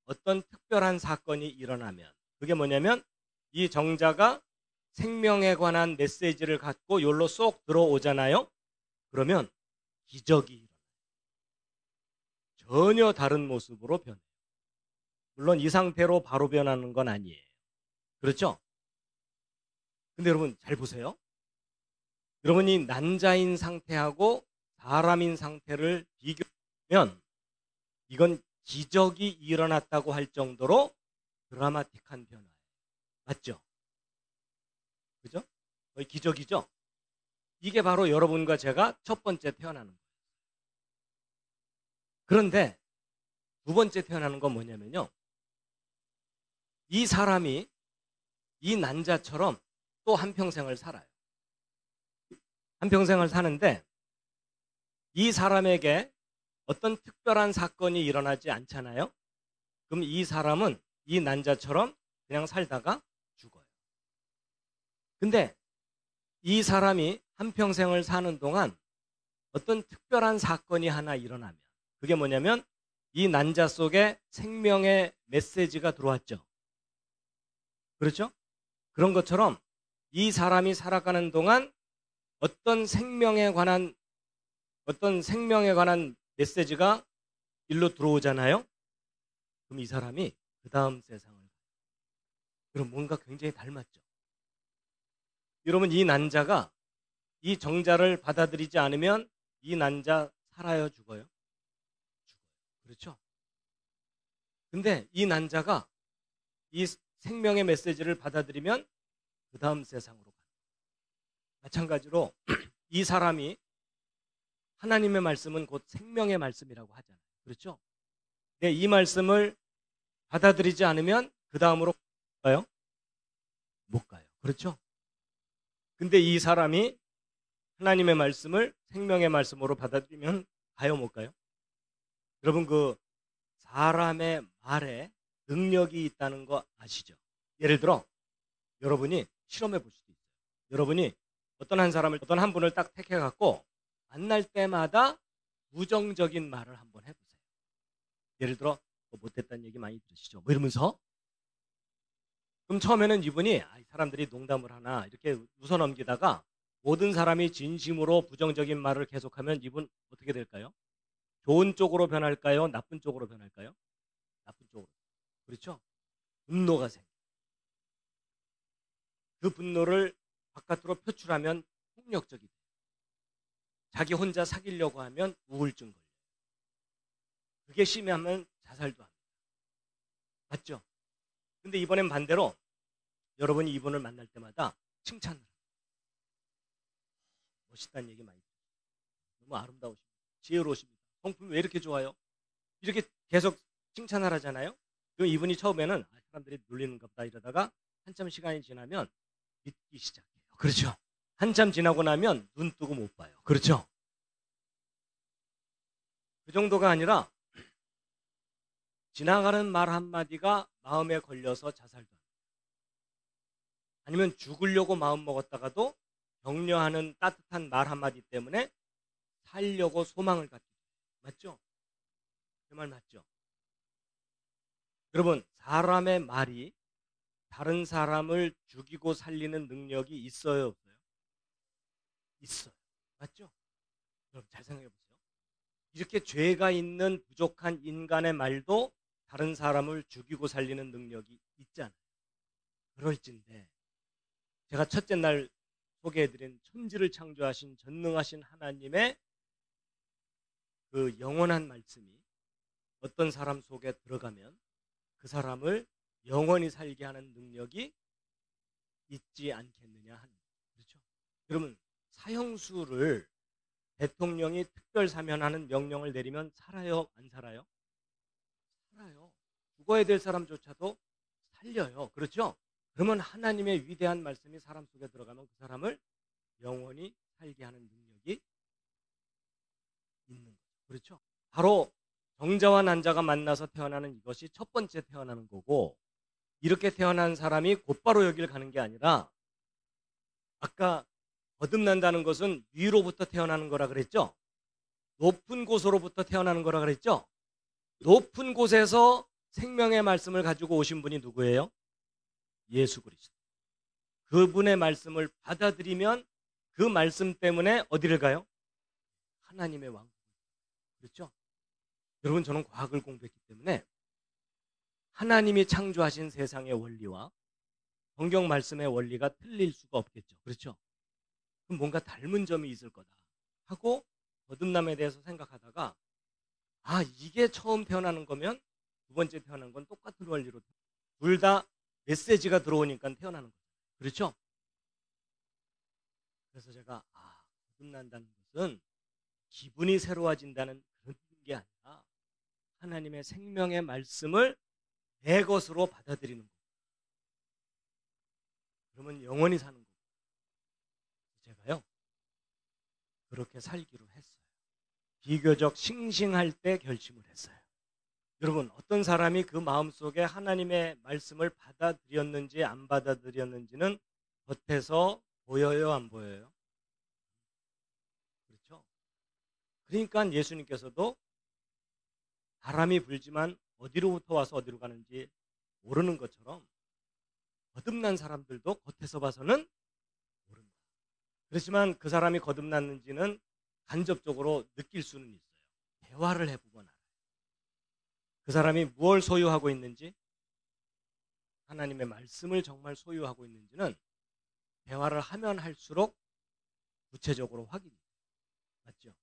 어떤 특별한 사건이 일어나면 그게 뭐냐면 이 정자가 생명에 관한 메시지를 갖고 여기로 쏙 들어오잖아요. 그러면 기적이 일어나요. 전혀 다른 모습으로 변해요. 물론 이 상태로 바로 변하는 건 아니에요. 그렇죠? 근데 여러분 잘 보세요. 여러분이 난자인 상태하고 사람인 상태를 비교하면 이건 기적이 일어났다고 할 정도로 드라마틱한 변화예요. 맞죠? 그죠? 거의 기적이죠? 이게 바로 여러분과 제가 첫 번째 태어나는 거예요. 그런데 두 번째 태어나는 건 뭐냐면요. 이 사람이 이 난자처럼 또 한평생을 살아요. 한평생을 사는데 이 사람에게 어떤 특별한 사건이 일어나지 않잖아요. 그럼 이 사람은 이 난자처럼 그냥 살다가 죽어요. 근데 이 사람이 한평생을 사는 동안 어떤 특별한 사건이 하나 일어나면 그게 뭐냐면 이 난자 속에 생명의 메시지가 들어왔죠. 그렇죠? 그런 것처럼 이 사람이 살아가는 동안 어떤 생명에 관한 메시지가 일로 들어오잖아요. 그럼 이 사람이 그 다음 세상을 가요. 그럼 뭔가 굉장히 닮았죠. 여러분 이 난자가 이 정자를 받아들이지 않으면 이 난자 살아요, 죽어요? 죽어요. 그렇죠? 근데 이 난자가 이 생명의 메시지를 받아들이면 그 다음 세상으로 가요. 마찬가지로 이 사람이 하나님의 말씀은 곧 생명의 말씀이라고 하잖아요. 그렇죠? 근데 이 말씀을 받아들이지 않으면 그 다음으로 가요? 못 가요. 그렇죠? 근데 이 사람이 하나님의 말씀을 생명의 말씀으로 받아들이면 가요, 못 가요? 여러분 그 사람의 말에 능력이 있다는 거 아시죠? 예를 들어 여러분이 실험해 볼 수도 있어요. 여러분이 어떤 한 분을 딱 택해 갖고 만날 때마다 부정적인 말을 한번 해보세요. 예를 들어 뭐 못했다는 얘기 많이 들으시죠? 뭐 이러면서 그럼 처음에는 이분이 사람들이 농담을 하나 이렇게 웃어넘기다가 모든 사람이 진심으로 부정적인 말을 계속하면 이분 어떻게 될까요? 좋은 쪽으로 변할까요? 나쁜 쪽으로 변할까요? 나쁜 쪽으로. 그렇죠? 분노가 생겨요. 그 분노를 바깥으로 표출하면 폭력적이 돼요. 자기 혼자 사귀려고 하면 우울증 걸려요. 그게 심하면 자살도 합니다. 맞죠? 근데 이번엔 반대로 여러분이 이분을 만날 때마다 칭찬을 해요. 멋있다는 얘기 많이 들어요. 너무 아름다우십니다. 지혜로우십니다. 성품이 왜 이렇게 좋아요? 이렇게 계속 칭찬을 하잖아요. 그럼 이분이 처음에는 사람들이 놀리는가 보다 이러다가 한참 시간이 지나면 믿기 시작해요. 그렇죠? 한참 지나고 나면 눈 뜨고 못 봐요. 그렇죠? 그 정도가 아니라 지나가는 말 한마디가 마음에 걸려서 자살도 하고, 아니면 죽으려고 마음 먹었다가도 격려하는 따뜻한 말 한마디 때문에 살려고 소망을 갖게 돼요. 맞죠? 그 말 맞죠? 여러분, 사람의 말이 다른 사람을 죽이고 살리는 능력이 있어요, 없어요? 있어요. 맞죠? 여러분 잘 생각해 보세요. 이렇게 죄가 있는 부족한 인간의 말도 다른 사람을 죽이고 살리는 능력이 있잖아요. 그럴진데 제가 첫째 날 소개해드린 천지를 창조하신 전능하신 하나님의 그 영원한 말씀이 어떤 사람 속에 들어가면 그 사람을 영원히 살게 하는 능력이 있지 않겠느냐 하는 거죠. 그렇죠? 여러분, 사형수를 대통령이 특별 사면하는 명령을 내리면 살아요, 안 살아요? 살아요. 죽어야 될 사람조차도 살려요. 그렇죠? 그러면 하나님의 위대한 말씀이 사람 속에 들어가면 그 사람을 영원히 살게 하는 능력이 있는 거죠. 그렇죠? 바로 정자와 난자가 만나서 태어나는 이것이 첫 번째 태어나는 거고, 이렇게 태어난 사람이 곧바로 여길 가는 게 아니라, 아까 거듭난다는 것은 위로부터 태어나는 거라 그랬죠? 높은 곳으로부터 태어나는 거라 그랬죠? 높은 곳에서 생명의 말씀을 가지고 오신 분이 누구예요? 예수 그리스도. 그분의 말씀을 받아들이면 그 말씀 때문에 어디를 가요? 하나님의 왕국. 그렇죠? 여러분, 저는 과학을 공부했기 때문에 하나님이 창조하신 세상의 원리와 성경 말씀의 원리가 틀릴 수가 없겠죠. 그렇죠? 그럼 뭔가 닮은 점이 있을 거다 하고 거듭남에 대해서 생각하다가, 아, 이게 처음 태어나는 거면 두 번째 태어난 건 똑같은 원리로 둘 다 메시지가 들어오니까 태어나는 거죠. 그렇죠? 그래서 제가 거듭난다는 것은 기분이 새로워진다는 그런 게 아니라 하나님의 생명의 말씀을 내 것으로 받아들이는 거예요. 그러면 영원히 사는 거예요. 제가요, 그렇게 살기로 했어요. 비교적 싱싱할 때 결심을 했어요. 여러분, 어떤 사람이 그 마음속에 하나님의 말씀을 받아들였는지 안 받아들였는지는 겉에서 보여요, 안 보여요? 그렇죠? 그러니까 예수님께서도 바람이 불지만 어디로부터 와서 어디로 가는지 모르는 것처럼 거듭난 사람들도 겉에서 봐서는 모른다. 그렇지만 그 사람이 거듭났는지는 간접적으로 느낄 수는 있어요. 대화를 해보거나 그 사람이 무엇을 소유하고 있는지, 하나님의 말씀을 정말 소유하고 있는지는 대화를 하면 할수록 구체적으로 확인이 돼요. 맞죠?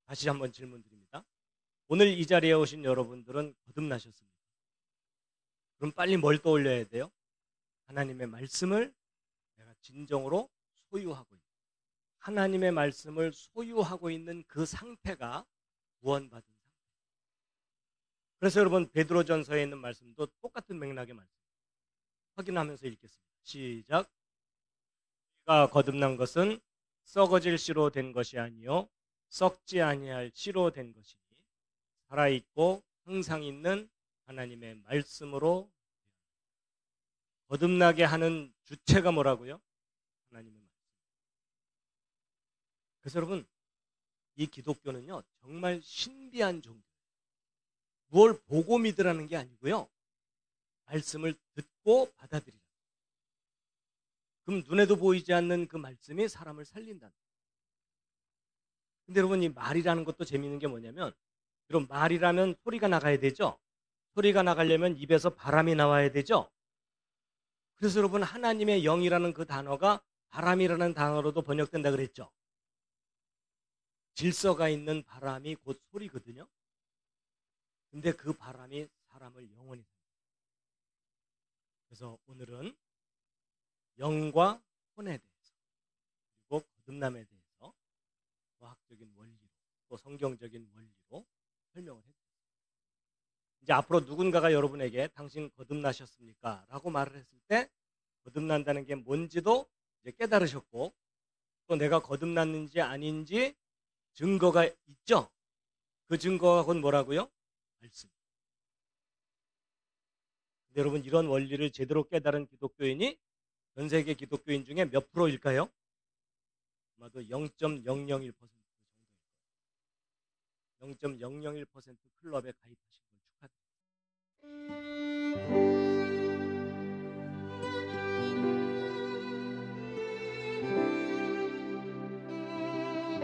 다시 한번 질문 드립니다. 오늘 이 자리에 오신 여러분들은 거듭나셨습니까? 그럼 빨리 뭘 떠올려야 돼요? 하나님의 말씀을 내가 진정으로 소유하고 있는, 하나님의 말씀을 소유하고 있는 그 상태가 구원받은 상태. 그래서 여러분, 베드로전서에 있는 말씀도 똑같은 맥락의 말씀 확인하면서 읽겠습니다. 시작. 우리가 거듭난 것은 썩어질 씨로 된 것이 아니요 썩지 아니할 씨로 된 것이니 살아있고 항상 있는 하나님의 말씀으로. 거듭나게 하는 주체가 뭐라고요? 하나님의 말씀. 그래서 여러분, 이 기독교는요 정말 신비한 종교. 뭘 보고 믿으라는 게 아니고요, 말씀을 듣고 받아들이라. 그럼 눈에도 보이지 않는 그 말씀이 사람을 살린다. 근데 여러분, 이 말이라는 것도 재미있는 게 뭐냐면, 여러분, 말이라면 소리가 나가야 되죠. 소리가 나가려면 입에서 바람이 나와야 되죠. 그래서 여러분, 하나님의 영이라는 그 단어가 바람이라는 단어로도 번역된다 그랬죠. 질서가 있는 바람이 곧 소리거든요. 근데 그 바람이 사람을 영원히 살려요. 그래서 오늘은 영과 혼에 대해서, 그리고 거듭남에 대해서 과학적인 원리로, 또 성경적인 원리로 설명을 했습니다. 이제 앞으로 누군가가 여러분에게 당신 거듭나셨습니까? 라고 말을 했을 때 거듭난다는 게 뭔지도 이제 깨달으셨고, 또 내가 거듭났는지 아닌지 증거가 있죠? 그 증거는 뭐라고요? 말씀. 근데 여러분, 이런 원리를 제대로 깨달은 기독교인이 전 세계 기독교인 중에 몇 프로일까요? 아마도 0.001% 정도일 거예요. 0.001% 클럽에 가입하신 걸 축하드립니다.